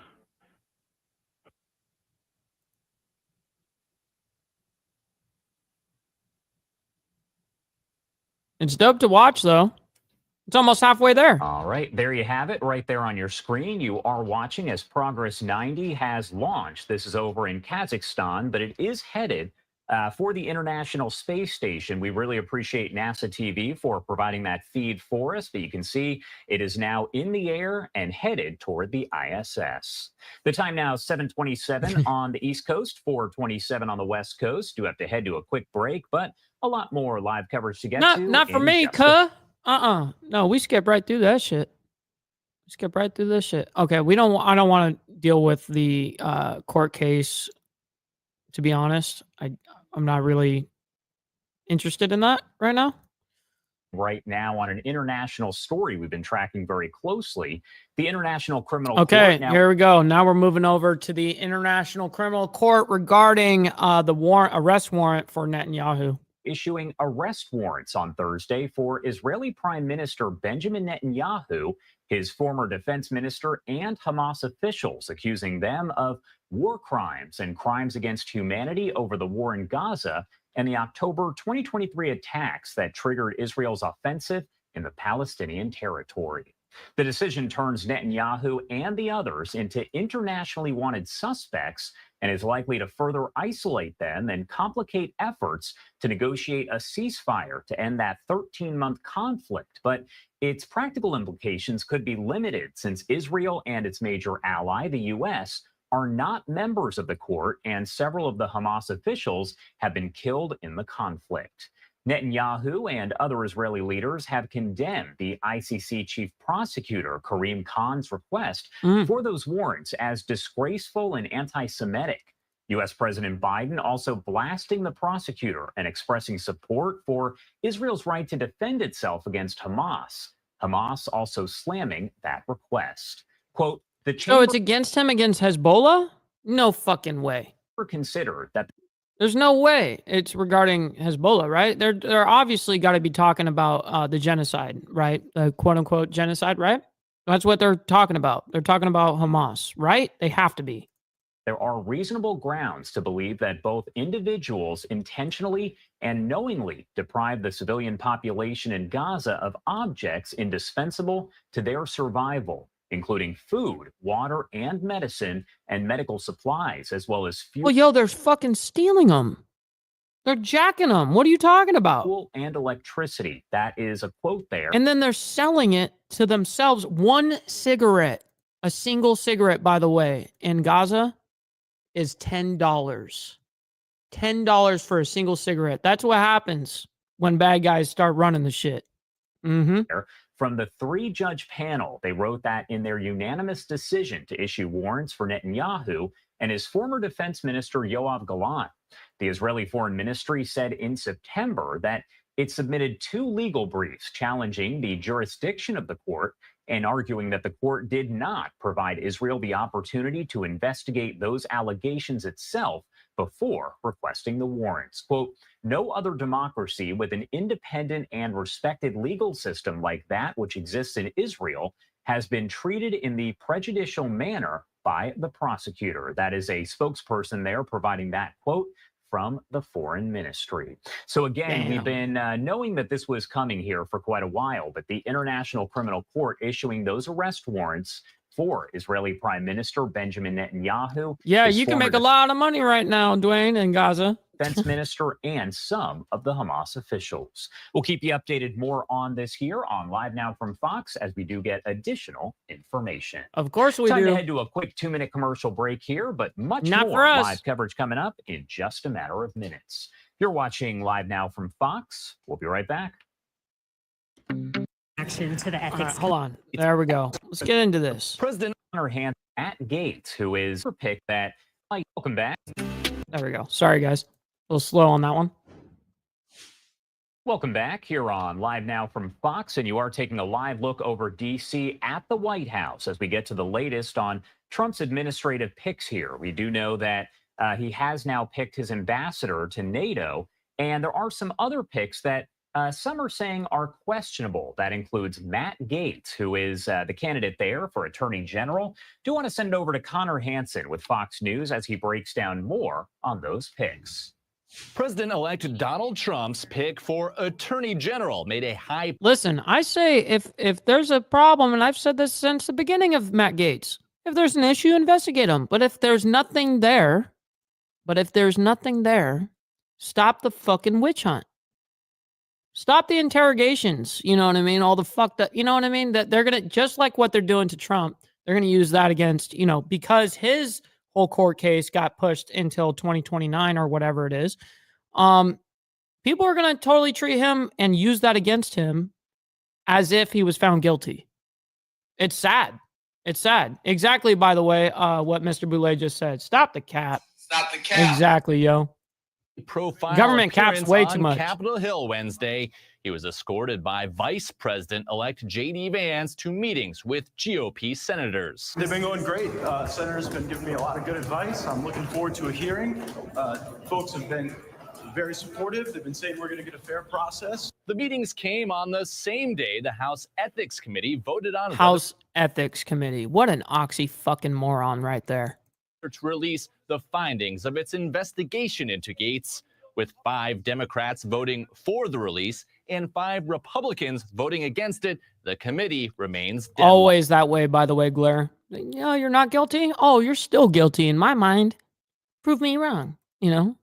It's dope to watch, though. It's almost halfway there. All right, there you have it right there on your screen. You are watching as Progress 90 has launched. This is over in Kazakhstan, but it is headed for the International Space Station. We really appreciate NASA TV for providing that feed for us, but you can see it is now in the air and headed toward the ISS. The time now is 7:27 on the East Coast, 4:27 on the West Coast. Do have to head to a quick break, but a lot more live coverage to get to. Not for me, cuh. No, we skip right through that shit. Skip right through this shit. Okay, I don't want to deal with the court case. To be honest, I'm not really interested in that right now. Right now on an international story we've been tracking very closely, the International Criminal Okay, Court. here we go. Now we're moving over to the International Criminal Court regarding the arrest warrant for Netanyahu. Issuing arrest warrants on Thursday for Israeli Prime Minister Benjamin Netanyahu, his former defense minister, and Hamas officials, accusing them of war crimes and crimes against humanity over the war in Gaza and the October 2023 attacks that triggered Israel's offensive in the Palestinian territory. The decision turns Netanyahu and the others into internationally wanted suspects and is likely to further isolate them and complicate efforts to negotiate a ceasefire to end that 13-month conflict. But its practical implications could be limited since Israel and its major ally, the U.S., are not members of the court, and several of the Hamas officials have been killed in the conflict. Netanyahu and other Israeli leaders have condemned the ICC chief prosecutor, Karim Khan's request for those warrants as disgraceful and anti-Semitic. U.S. President Biden also blasting the prosecutor and expressing support for Israel's right to defend itself against Hamas. Hamas also slamming that request. Quote, So it's against him against Hezbollah? No fucking way. Considered that there's no way it's regarding Hezbollah, right? They're obviously got to be talking about the genocide, right? The quote unquote genocide, right? That's what they're talking about. They're talking about Hamas, right? They have to be. There are reasonable grounds to believe that both individuals intentionally and knowingly deprive the civilian population in Gaza of objects indispensable to their survival, including food, water, and medicine, and medical supplies, as well as fuel. Well, yo, they're fucking stealing them. They're jacking them. What are you talking about? Fuel and electricity. That is a quote there. And then they're selling it to themselves. One cigarette, a single cigarette, by the way, in Gaza is $10. $10 for a single cigarette. That's what happens when bad guys start running the shit. From the 3-judge panel, they wrote that in their unanimous decision to issue warrants for Netanyahu and his former defense minister, Yoav Gallant. The Israeli Foreign Ministry said in September that it submitted 2 legal briefs challenging the jurisdiction of the court and arguing that the court did not provide Israel the opportunity to investigate those allegations itself before requesting the warrants. Quote, no other democracy with an independent and respected legal system like that which exists in Israel has been treated in the prejudicial manner by the prosecutor. That is a spokesperson there providing that quote from the foreign ministry. So again, we've been knowing that this was coming here for quite a while, but the International Criminal Court issuing those arrest warrants for Israeli Prime Minister Benjamin Netanyahu. Yeah, you can make a lot of money right now, Dwayne, in Gaza. Defense minister and some of the Hamas officials. We'll keep you updated more on this here on Live Now from Fox as we do get additional information. Of course we do. Time to head to a quick 2-minute commercial break here, but much more live coverage coming up in just a matter of minutes. You're watching Live Now from Fox. We'll be right back. Action to the ethics. Hold on. There we go. Let's get into this. President Hunter Hanson at Gates, who is picked that. Welcome back. There we go. Sorry, guys. A little slow on that one. Welcome back here on Live Now from Fox, and you are taking a live look over D.C. at the White House as we get to the latest on Trump's administrative picks here. We do know that he has now picked his ambassador to NATO, and there are some other picks that some are saying are questionable. That includes Matt Gaetz, who is the candidate there for Attorney General. Do want to send it over to Connor Hansen with Fox News as he breaks down more on those picks. President-elect Donald Trump's pick for Attorney General made a high... Listen, I say if there's a problem, and I've said this since the beginning of Matt Gaetz, if there's an issue, investigate them. But if there's nothing there, stop the fucking witch hunt. Stop the interrogations. You know what I mean? All the fucked up, you know what I mean? That they're going to, just like what they're doing to Trump, they're going to use that against, you know, because his whole court case got pushed until 2029 or whatever it is. People are going to totally treat him and use that against him as if he was found guilty. It's sad. It's sad. Exactly, by the way, what Mr. Boulay just said. Stop the cap. Stop the cap. Exactly, yo. Profile government caps way on too much. Capitol Hill Wednesday. He was escorted by Vice President-elect J.D. Vance to meetings with GOP senators. They've been going great. Senators have been giving me a lot of good advice. I'm looking forward to a hearing. Folks have been very supportive. They've been saying we're going to get a fair process. The meetings came on the same day the House Ethics Committee voted on House Ethics Committee. What an oxy fucking moron right there. To release the findings of its investigation into Gaetz, with 5 Democrats voting for the release and 5 Republicans voting against it. The committee remains deadlocked. Always that way, by the way, Blair. You know, you're not guilty? Oh, you're still guilty in my mind. Prove me wrong, you know?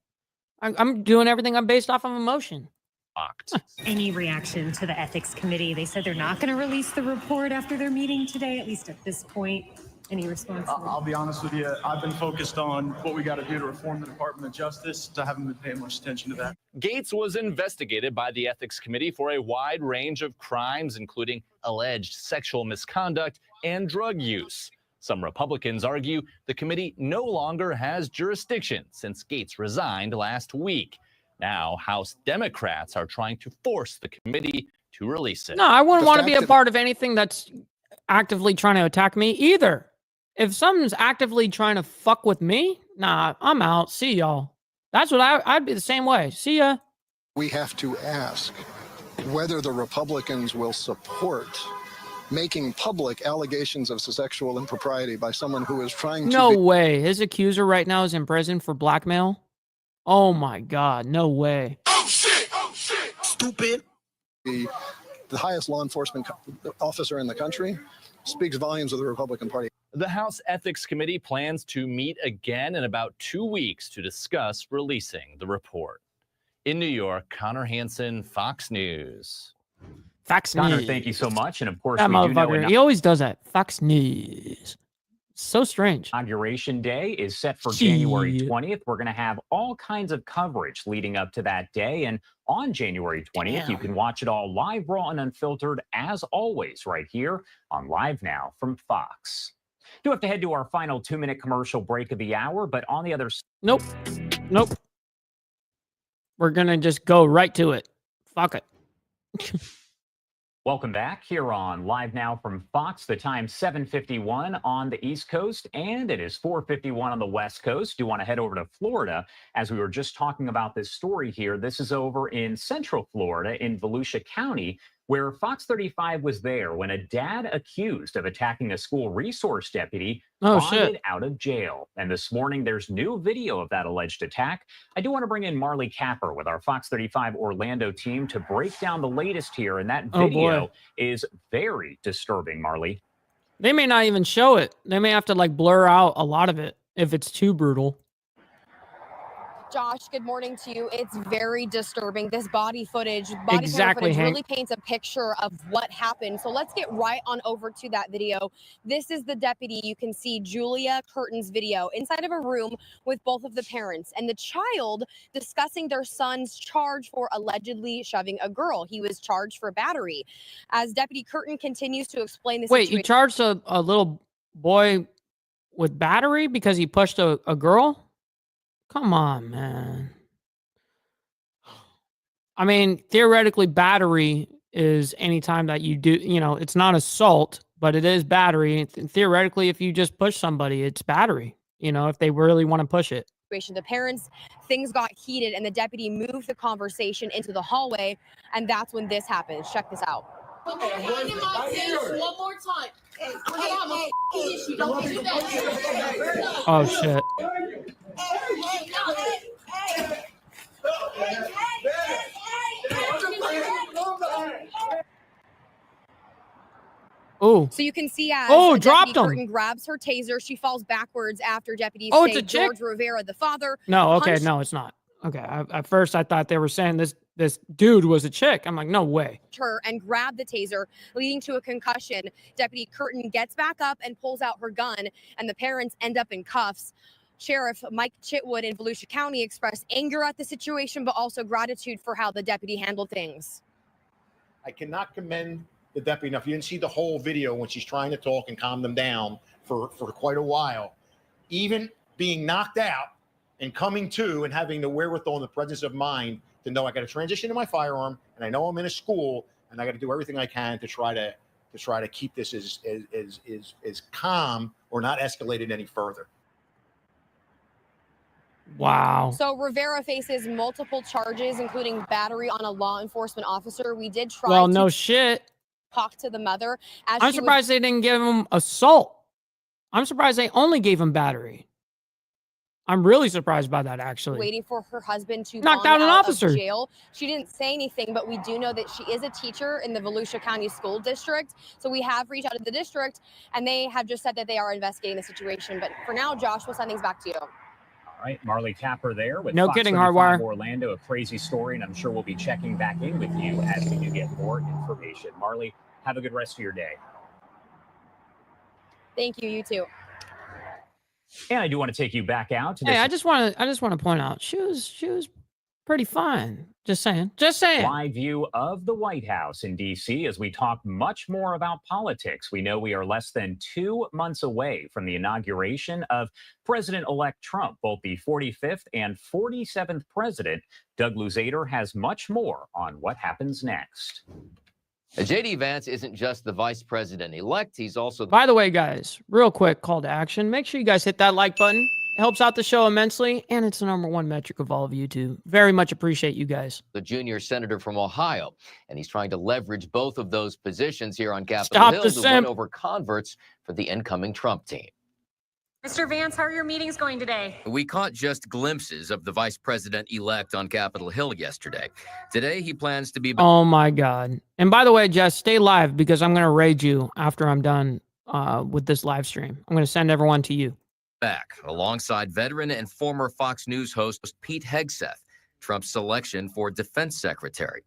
I'm doing everything I'm based off of emotion. Any reaction to the ethics committee? They said they're not going to release the report after their meeting today, at least at this point. Any response? I'll be honest with you. I've been focused on what we got to do to reform the Department of Justice. I haven't been paying much attention to that. Gaetz was investigated by the Ethics Committee for a wide range of crimes, including alleged sexual misconduct and drug use. Some Republicans argue the committee no longer has jurisdiction since Gaetz resigned last week. Now, House Democrats are trying to force the committee to release it. No, I wouldn't want to be a part of anything that's actively trying to attack me either. If someone's actively trying to fuck with me, nah, I'm out. See y'all. That's what I'd be the same way. See ya. We have to ask whether the Republicans will support making public allegations of sexual impropriety by someone who is trying to... No way. His accuser right now is in prison for blackmail. Oh my God. No way. Oh shit! Oh shit! Stupid. The highest law enforcement officer in the country speaks volumes of the Republican Party. The House Ethics Committee plans to meet again in about 2 weeks to discuss releasing the report. In New York, Connor Hansen, Fox News. Fox Connor, News. thank you so much. And of course, That we do know motherfucker, he always does that. Fox News. So strange. Inauguration Day is set for Gee. January 20th. We're going to have all kinds of coverage leading up to that day. And on January 20th, you can watch it all live, raw, and unfiltered, as always, right here on Live Now from Fox. Do have to head to our final 2-minute commercial break of the hour, but on the other side. Nope. We're going to just go right to it. Fuck it. Welcome back here on Live Now from Fox. The time 7:51 on the East Coast, and it is 4:51 on the West Coast. Do want to head over to Florida, as we were just talking about this story here. This is over in Central Florida in Volusia County, where Fox 35 was there when a dad accused of attacking a school resource deputy bonded out of jail. And this morning, there's new video of that alleged attack. I do want to bring in Marley Capper with our Fox 35 Orlando team to break down the latest here. And that video is very disturbing, Marley. They may not even show it. They may have to like blur out a lot of it if it's too brutal. Josh, good morning to you. It's very disturbing. This body footage, camera footage really paints a picture of what happened. So let's get right on over to that video. This is the deputy. You can see Julia Curtin's video inside of a room with both of the parents and the child discussing their son's charge for allegedly shoving a girl. He was charged for battery. As Deputy Curtin continues to explain this. Wait, you charged a little boy with battery because he pushed a girl? Come on, man. I mean, theoretically, battery is anytime that you do, you know, it's not assault, but it is battery. Theoretically, if you just push somebody, it's battery, you know, if they really want to push it. The parents, things got heated, and the deputy moved the conversation into the hallway, and that's when this happens. Check this out. One more time. Oh, shit. Oh. So you can see as dropped Deputy him. Curtin grabs her taser, she falls backwards after deputies Oh, it's say a chick? George Rivera, the father, No, okay, punched no, it's not. Okay, at first I thought they were saying this dude was a chick. I'm like, no way. her and grabbed the taser, leading to a concussion. Deputy Curtin gets back up and pulls out her gun, and the parents end up in cuffs. Sheriff Mike Chitwood in Volusia County expressed anger at the situation, but also gratitude for how the deputy handled things. I cannot commend the deputy enough. You didn't see the whole video when she's trying to talk and calm them down for quite a while. Even being knocked out and coming to and having the wherewithal and the presence of mind to know I got to transition to my firearm, and I know I'm in a school, and I got to do everything I can to try to keep this as calm or not escalated any further. Wow. So Rivera faces multiple charges, including battery on a law enforcement officer. We did try Well, to no shit. talk to the mother. As I'm she surprised they didn't give him assault. I'm surprised they only gave him battery. I'm really surprised by that, was actually. waiting for her husband to Knocked bond out an officer. of jail. She didn't say anything, but we do know that she is a teacher in the Volusia County School District. So we have reached out to the district, and they have just said that they are investigating the situation. But for now, Josh, we'll send things back to you. All right, Marley Tapper there with No Fox kidding, 35 Hardwire. Orlando, a crazy story, and I'm sure we'll be checking back in with you as we do get more information. Marley, have a good rest of your day. Thank you. You too. And I do want to take you back out to Hey, this I just want to point out she was pretty fine. Just saying. live view of the White House in D.C. as we talk much more about politics. We know we are less than 2 months away from the inauguration of President-elect Trump, both the 45th and 47th president. Doug Luzader has much more on what happens next. J.D. Vance isn't just the vice president-elect, he's also... By the way, guys, real quick call to action. Make sure you guys hit that like button. It helps out the show immensely, and it's the #1 metric of all of you too. Very much appreciate you guys. The junior senator from Ohio, and he's trying to leverage both of those positions here on Capitol Stop Hill the to simp. win over converts for the incoming Trump team. Mr. Vance, how are your meetings going today? We caught just glimpses of the vice president-elect on Capitol Hill yesterday. Today, he plans to be... Oh my God. And by the way, Jess, stay live because I'm going to raid you after I'm done with this live stream. I'm going to send everyone to you. back alongside veteran and former Fox News host Pete Hegseth, Trump's selection for defense secretary.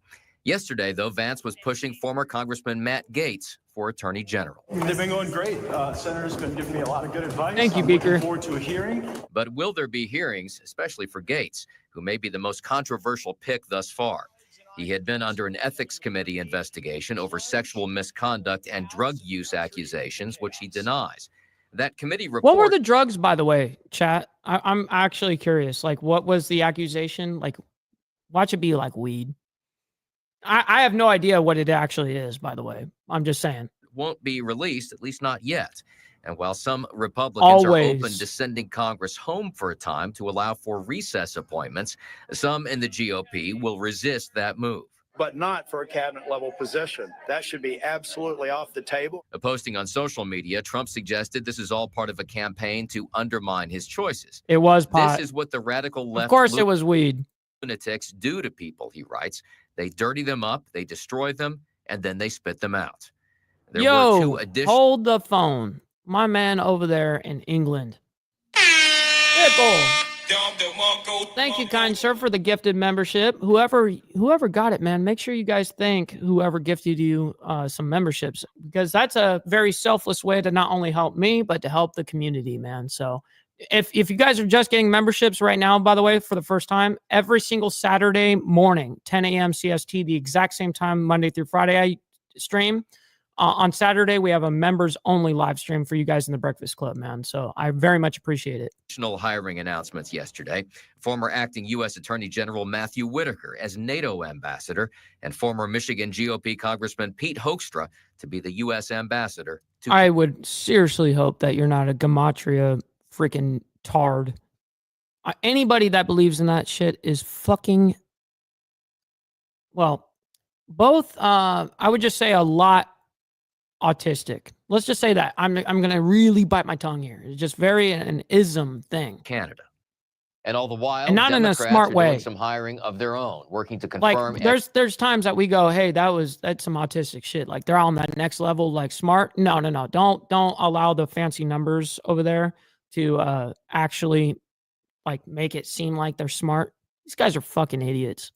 Yesterday, though, Vance was pushing former Congressman Matt Gaetz for Attorney General. They've been going great. Senator's been giving me a lot of good advice. Thank you, I'm Beaker. looking forward to a hearing. But will there be hearings, especially for Gaetz, who may be the most controversial pick thus far? He had been under an ethics committee investigation over sexual misconduct and drug use accusations, which he denies. That committee report... What were the drugs, by the way, chat? I'm actually curious. Like, what was the accusation? Like, watch it be like weed. I have no idea what it actually is, by the way. I'm just saying. Won't be released, at least not yet. And while some Republicans are open to sending Congress home for a time to allow for recess appointments, some in the GOP will resist that move. But not for a cabinet level position. That should be absolutely off the table. A posting on social media, Trump suggested this is all part of a campaign to undermine his choices. It was pot. This is what the radical left... Of course it was weed. ...lunatics do to people, he writes. They dirty them up, they destroy them, and then they spit them out. There were two additional... hold the phone. My man over there in England. Thank you, kind sir, for the gifted membership. Whoever got it, man, make sure you guys thank whoever gifted you some memberships, because that's a very selfless way to not only help me, but to help the community, man. So if you guys are just getting memberships right now, by the way, for the first time, every single Saturday morning, 10 a.m. CST, the exact same time, Monday through Friday, I stream. On Saturday, we have a members-only live stream for you guys in the Breakfast Club, man. So I very much appreciate it. Additional hiring announcements yesterday. Former acting U.S. Attorney General Matthew Whitaker as NATO ambassador, and former Michigan GOP Congressman Pete Hoekstra to be the U.S. ambassador to... I would seriously hope that you're not a gematria freaking tard. Anybody that believes in that shit is fucking... Well, both, I would just say a lot autistic. Let's just say that. I'm going to really bite my tongue here. It's just very an ism thing. Canada. And all the while, and not in a Democrats smart are way. doing some hiring of their own, working to confirm. Like there's times that we go, hey, that's some autistic shit. Like they're on that next level, like smart. No. Don't allow the fancy numbers over there to actually like make it seem like they're smart. These guys are fucking idiots.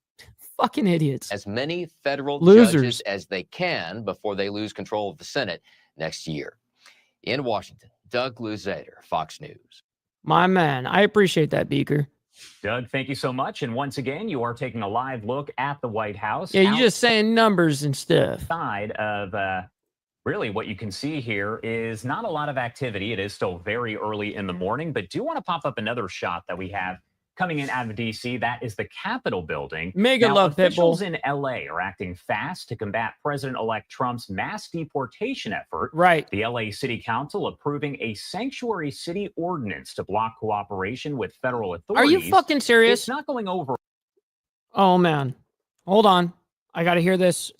Fucking idiots. As many federal Losers. judges as they can before they lose control of the Senate next year. In Washington, Doug Luzader, Fox News. My man, I appreciate that, Beaker. Doug, thank you so much. And once again, you are taking a live look at the White House. Yeah, you're just saying numbers and stuff. Outside of really what you can see here is not a lot of activity. It is still very early in the morning, but do want to pop up another shot that we have coming in out of D.C. That is the Capitol building. Mega love, Pitbull. Officials in L.A. are acting fast to combat President-elect Trump's mass deportation effort. Right. The L.A. City Council approving a sanctuary city ordinance to block cooperation with federal authorities. Are you fucking serious? It's not going over. Oh, man. Hold on. I got to hear this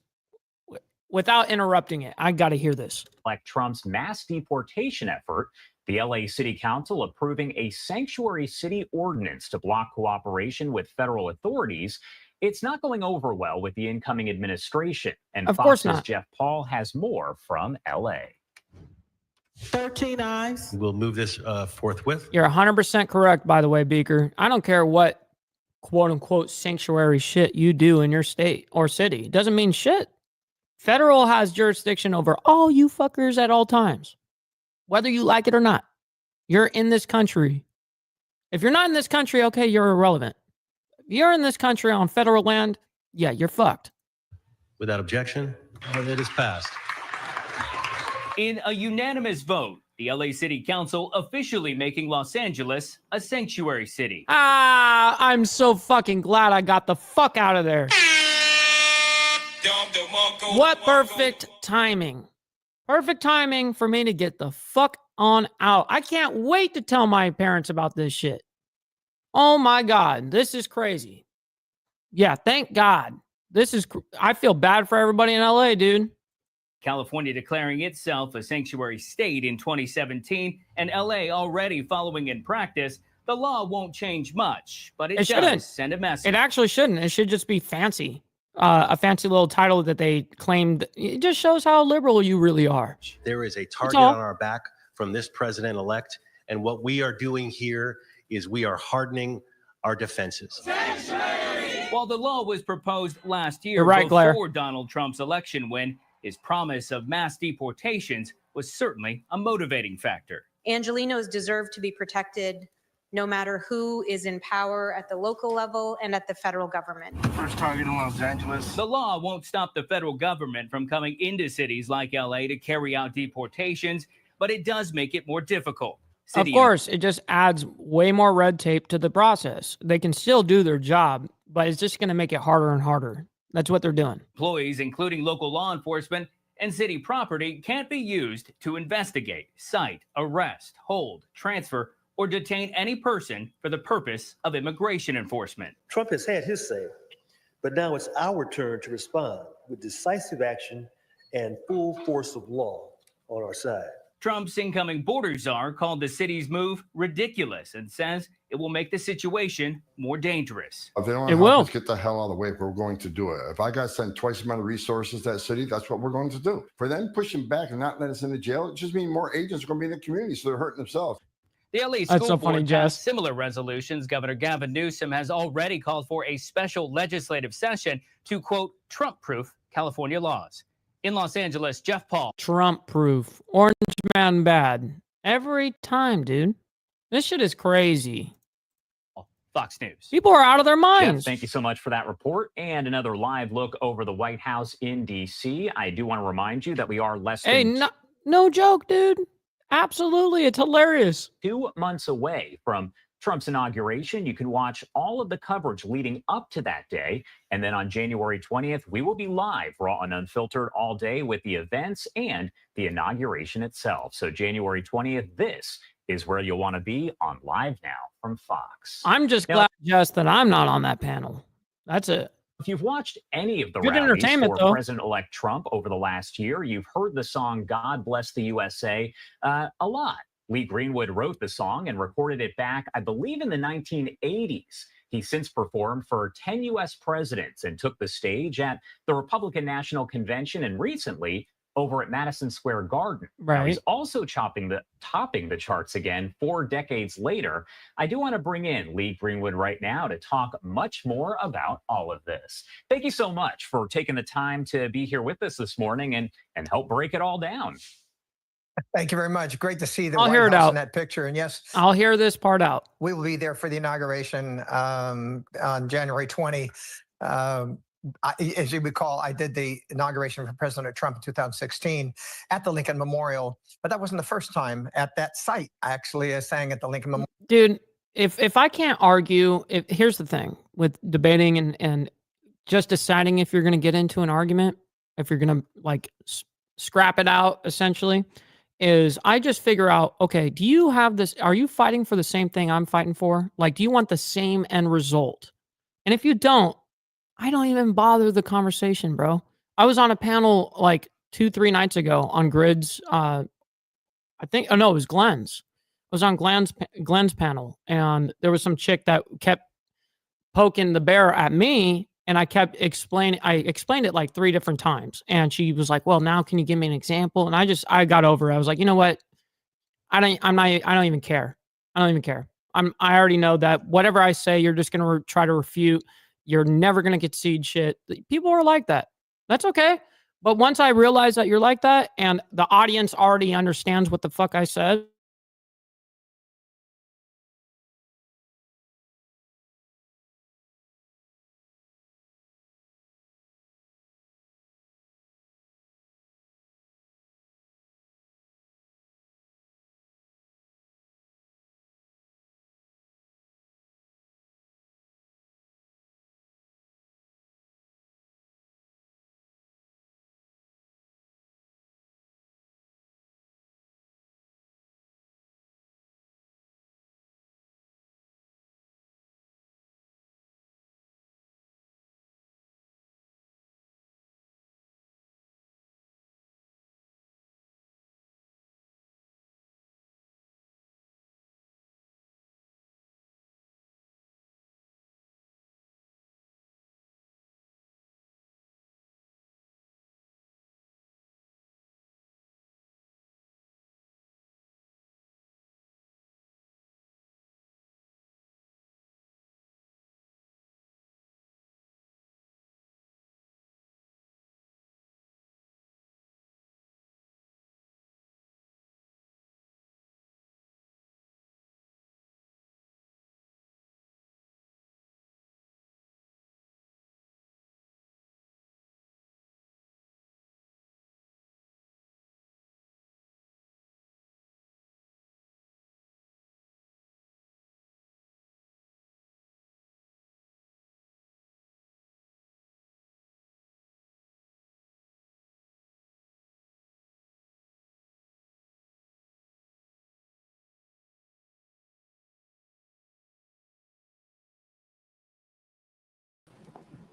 without interrupting it. I got to hear this. Like Trump's mass deportation effort, the LA City Council approving a sanctuary city ordinance to block cooperation with federal authorities. It's not going over well with the incoming administration. And Of course Fox's not. Jeff Paul has more from LA. 13 ayes. We'll move this forthwith. You're 100% correct, by the way, Beaker. I don't care what quote unquote sanctuary shit you do in your state or city. It doesn't mean shit. Federal has jurisdiction over all you fuckers at all times, whether you like it or not. You're in this country. If you're not in this country, okay, you're irrelevant. If you're in this country on federal land, yeah, you're fucked. Without objection, it is passed. In a unanimous vote, the LA City Council officially making Los Angeles a sanctuary city. I'm so fucking glad I got the fuck out of there. What perfect timing. Perfect timing for me to get the fuck on out. I can't wait to tell my parents about this shit. Oh my God, this is crazy. Yeah, thank God. I feel bad for everybody in LA, dude. California declaring itself a sanctuary state in 2017, and LA already following in practice. The law won't change much, but it shouldn't. does send a message. It actually shouldn't. It should just be fancy. A fancy little title that they claimed. It just shows how liberal you really are. There is a target on our back from this president-elect, and what we are doing here is we are hardening our defenses. While the law was proposed last year You're right, Blair. before Donald Trump's election win, his promise of mass deportations was certainly a motivating factor. Angelenos deserve to be protected no matter who is in power at the local level and at the federal government. First target in Los Angeles. The law won't stop the federal government from coming into cities like LA to carry out deportations, but it does make it more difficult. Of course, it just adds way more red tape to the process. They can still do their job, but it's just going to make it harder and harder. That's what they're doing. Employees, including local law enforcement and city property, can't be used to investigate, cite, arrest, hold, transfer, or detain any person for the purpose of immigration enforcement. Trump has had his say, but now it's our turn to respond with decisive action and full force of law on our side. Trump's incoming border czar called the city's move ridiculous and says it will make the situation more dangerous. If they don't help us get the hell out of the way, we're going to do it. If I got to send twice the amount of resources to that city, that's what we're going to do. For them pushing back and not letting us into jail, it just means more agents are going to be in the community, so they're hurting themselves. The LA That's School so Board funny, passed Jess. similar resolutions. Governor Gavin Newsom has already called for a special legislative session to, quote, Trump-proof California laws. In Los Angeles, Jeff Paul. Trump-proof. Orange man bad. Every time, dude. This shit is crazy. Fox News. People are out of their Jeff, minds. thank you so much for that report and another live look over the White House in D.C. I do want to remind you that we are less Hey, than no joke, dude. Absolutely. It's hilarious. 2 months away from Trump's inauguration. You can watch all of the coverage leading up to that day. And then on January 20th, we will be live, raw and unfiltered all day with the events and the inauguration itself. So January 20th, this is where you'll want to be on Live Now from Fox. I'm just glad, Jess, that I'm not on that panel. That's it. If you've watched any of the Good rallies entertainment, for though. President-elect Trump over the last year, you've heard the song God Bless the USA a lot. Lee Greenwood wrote the song and recorded it back, I believe, in the 1980s. He's since performed for 10 U.S. presidents and took the stage at the Republican National Convention and recently over at Madison Square Garden. Now, he's also topping the charts again 4 decades later. I do want to bring in Lee Greenwood right now to talk much more about all of this. Thank you so much for taking the time to be here with us this morning and help break it all down. Thank you very much. Great to see the I'll White hear it House out. in that picture. And yes, I'll hear this part out. we will be there for the inauguration on January 20. As you recall, I did the inauguration for President Trump in 2016 at the Lincoln Memorial, but that wasn't the first time at that site. Actually, I sang at the Lincoln Memorial. Dude, if I can't argue, here's the thing with debating and just deciding if you're going to get into an argument, if you're going to like scrap it out, essentially, is I just figure out, okay, do you have this? Are you fighting for the same thing I'm fighting for? Like, do you want the same end result? And if you don't, I don't even bother the conversation, bro. I was on a panel like 2-3 nights ago on Grid's, I think, oh no, it was Glenn's. I was on Glenn's panel, and there was some chick that kept poking the bear at me, and I explained it like 3 different times, and she was like, "Well, now can you give me an example?" And I got over it. I was like, you know what? I don't even care. I don't even care. I already know that whatever I say, you're just gonna try to refute. You're never gonna concede shit. People are like that. That's okay. But once I realize that you're like that, and the audience already understands what the fuck I said.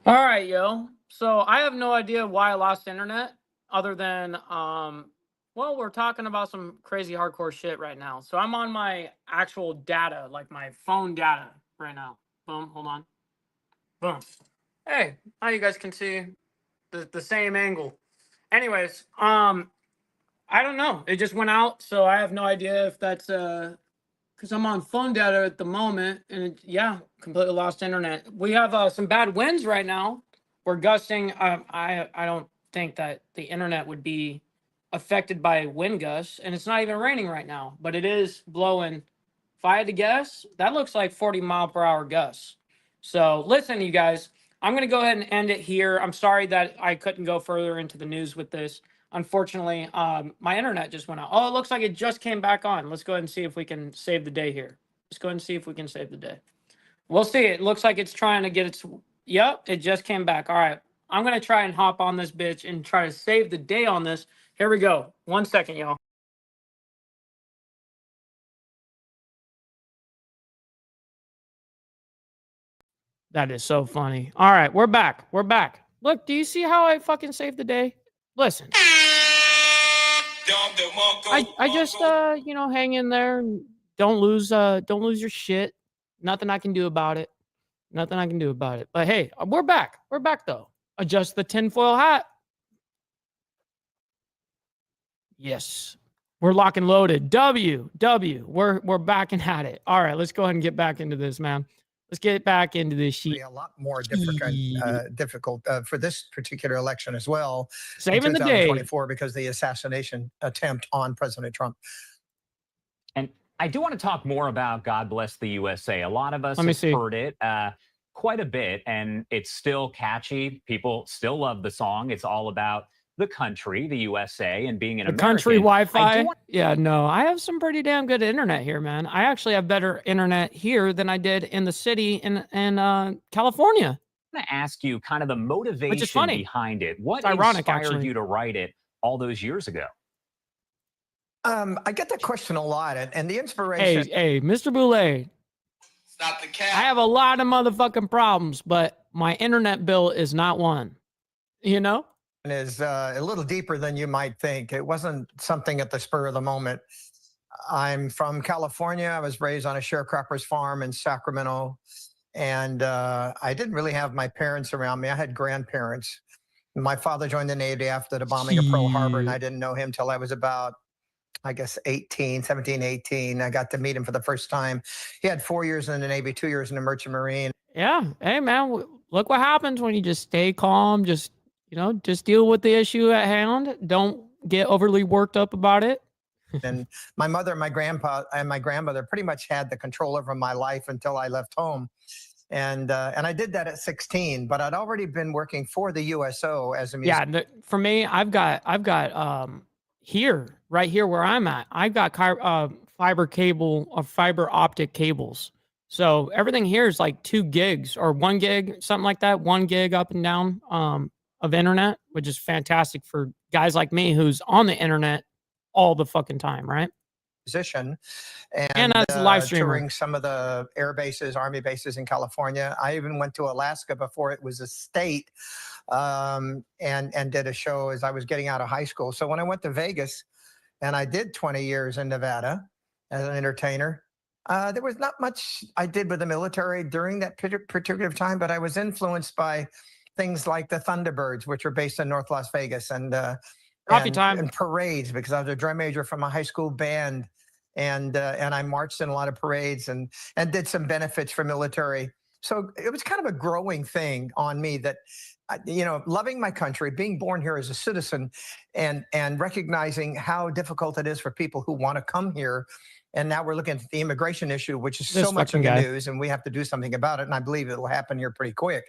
All right, yo. So I have no idea why I lost internet other than, well, we're talking about some crazy hardcore shit right now. So I'm on my actual data, like my phone data right now. Boom, hold on. Boom. Hey, now you guys can see the same angle. Anyways, I don't know. It just went out, so I have no idea if that's because I'm on phone data at the moment, and yeah, completely lost internet. We have some bad winds right now. We're gusting. I don't think that the internet would be affected by wind gusts, and it's not even raining right now, but it is blowing. If I had to guess, that looks like 40-mile-per-hour gusts. So listen, you guys, I'm going to go ahead and end it here. I'm sorry that I couldn't go further into the news with this. Unfortunately, my internet just went out. Oh, it looks like it just came back on. Let's go ahead and see if we can save the day here. Let's go ahead and see if we can save the day. We'll see. It looks like it's trying to get its... Yep, it just came back. All right. I'm going to try and hop on this bitch and try to save the day on this. Here we go. 1 second, y'all. That is so funny. All right, we're back. We're back. Look, do you see how I fucking saved the day? Listen. I just you know, hang in there and don't lose your shit. Nothing I can do about it. Nothing I can do about it. But hey, we're back. We're back though. Adjust the tinfoil hat. Yes. We're lock and loaded. W. We're backing at it. All right, let's go ahead and get back into this, man. Let's get back into this sheet. A lot more difficult for this particular election as well. Saving in the day. 2024 because the assassination attempt on President Trump. And I do want to talk more about God Bless the USA. A lot of us Let me have see. heard it quite a bit, and it's still catchy. People still love the song. It's all about the country, the USA, and being an The American. country I do Wi-Fi. want Yeah, no, I have some pretty damn good internet here, man. I actually have better internet here than I did in the city in California. to ask you kind of the motivation funny. behind it. What It's ironic, inspired actually. you to write it all those years ago? I get that question a lot, and the inspiration. Hey, Mr. Boulay. Stop the cap. I have a lot of motherfucking problems, but my internet bill is not one. You know? Is a little deeper than you might think. It wasn't something at the spur of the moment. I'm from California. I was raised on a sharecropper's farm in Sacramento, and I didn't really have my parents around me. I had grandparents. My father joined the Navy after the bombing of Pearl Harbor, and I didn't know him till I was about, I guess, 17, 18. I got to meet him for the first time. He had 4 years in the Navy, 2 years in the Merchant Marine. Yeah. Hey, man, look what happens when you just stay calm. Just, you know, just deal with the issue at hand. Don't get overly worked up about it. And my mother and my grandpa and my grandmother pretty much had the control over my life until I left home. And I did that at 16, but I'd already been working for the USO as a musician. Yeah, for me, I've got here, right here where I'm at, I've got fiber optic cables. So everything here is like 2 gigs or 1 gig, something like that, 1 gig up and down of internet, which is fantastic for guys like me who's on the internet all the fucking time, right? Musician And as a live streamer. touring some of the air bases, army bases in California. I even went to Alaska before it was a state, and did a show as I was getting out of high school. So when I went to Vegas, and I did 20 years in Nevada as an entertainer, there was not much I did with the military during that particular time, but I was influenced by things like the Thunderbirds, which are based in North Las Vegas, and parades, because I was a drum major from a high school band, and I marched in a lot of parades and did some benefits for military. So it was kind of a growing thing on me that, you know, loving my country, being born here as a citizen, and recognizing how difficult it is for people who want to come here. And now we're looking at the immigration issue, which is so much in the news, and we have to do something about it. And I believe it will happen here pretty quick.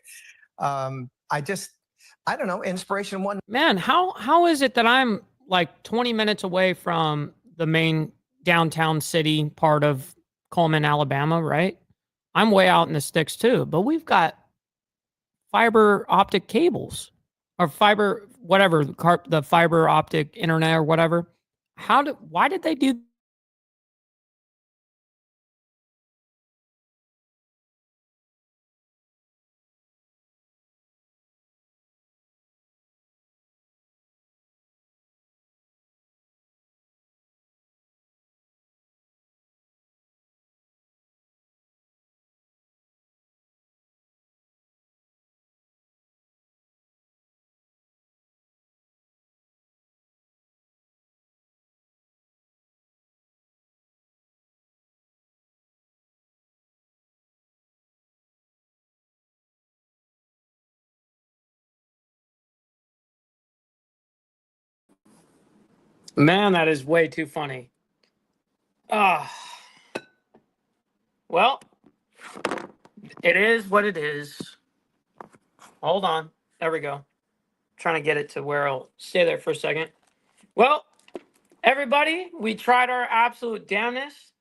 I don't know, inspiration one. Man, how is it that I'm like 20 minutes away from the main downtown city part of Coleman, Alabama, right? I'm way out in the sticks too, but we've got fiber optic cables or fiber, whatever, the fiber optic internet or whatever. Why did they do? Man, that is way too funny. Well, it is what it is. Hold on. There we go. Trying to get it to where I'll stay there for a second. Well, everybody, we tried our absolute damnness.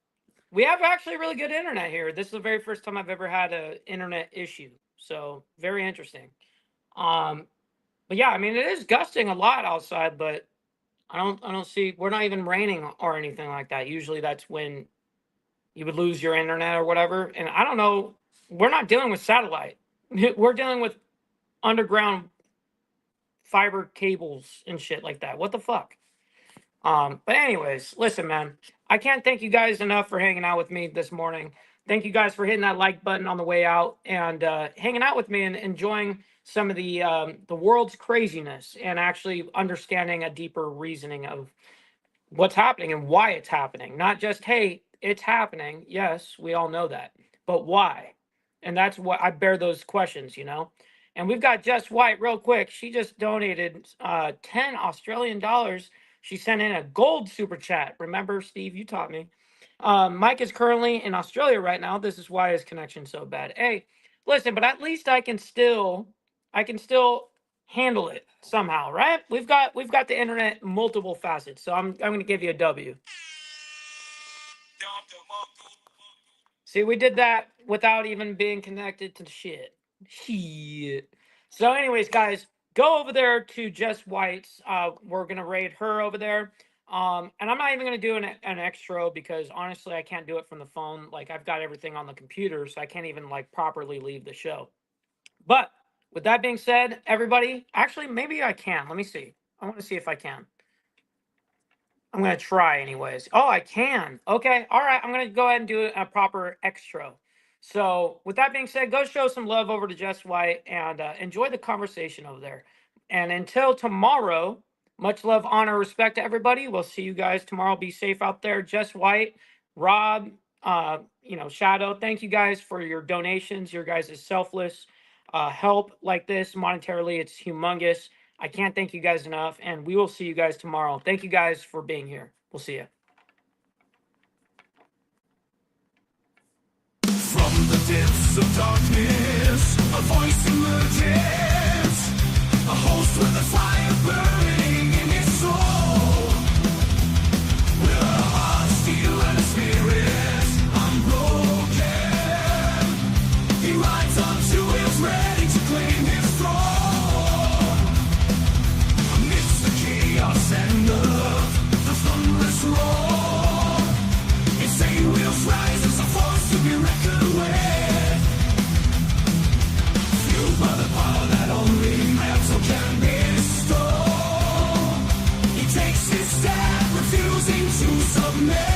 We have actually really good internet here. This is the very first time I've ever had an internet issue. So very interesting. But yeah, I mean, it is gusting a lot outside, but I don't see, we're not even raining or anything like that. Usually that's when you would lose your internet or whatever. And I don't know, we're not dealing with satellite. We're dealing with underground fiber cables and shit like that. What the fuck? But anyways, listen, man, I can't thank you guys enough for hanging out with me this morning. Thank you guys for hitting that like button on the way out and hanging out with me and enjoying some of the world's craziness and actually understanding a deeper reasoning of what's happening and why it's happening. Not just, hey, it's happening. Yes, we all know that. But why? And that's what I bear those questions, you know? And we've got Jess White real quick. She just donated 10 Australian dollars. She sent in a gold super chat. Remember, Steve, you taught me. Mike is currently in Australia right now. This is why his connection's so bad. Hey, listen, but at least I can still handle it somehow, right? We've got the internet multiple facets. So I'm going to give you a W. See, we did that without even being connected to the shit. So anyways, guys, go over there to Jess White's. We're going to raid her over there. And I'm not even going to do an extra because honestly, I can't do it from the phone. Like I've got everything on the computer, so I can't even like properly leave the show. But with that being said, everybody, actually, maybe I can. Let me see. I want to see if I can. I'm going to try anyways. Oh, I can. Okay. All right. I'm going to go ahead and do a proper extra. So with that being said, go show some love over to Jess White and enjoy the conversation over there. And until tomorrow, much love, honor, respect to everybody. We'll see you guys tomorrow. Be safe out there. Jess White, Rob, Shadow, thank you guys for your donations. Your guys' selfless help like this monetarily. It's humongous. I can't thank you guys enough, and we will see you guys tomorrow. Thank you guys for being here. We'll see you. From the depths of darkness, a voice emerges, a host with a fire burning in his soul. With a heart of steel and a spirit unbroken, he rides on two wheels ready to claim his throne. And the thunderous roar, insane wheels rise as a force to be reckoned with, fueled by the power that only metal can bestow. He takes his stand, refusing to submit.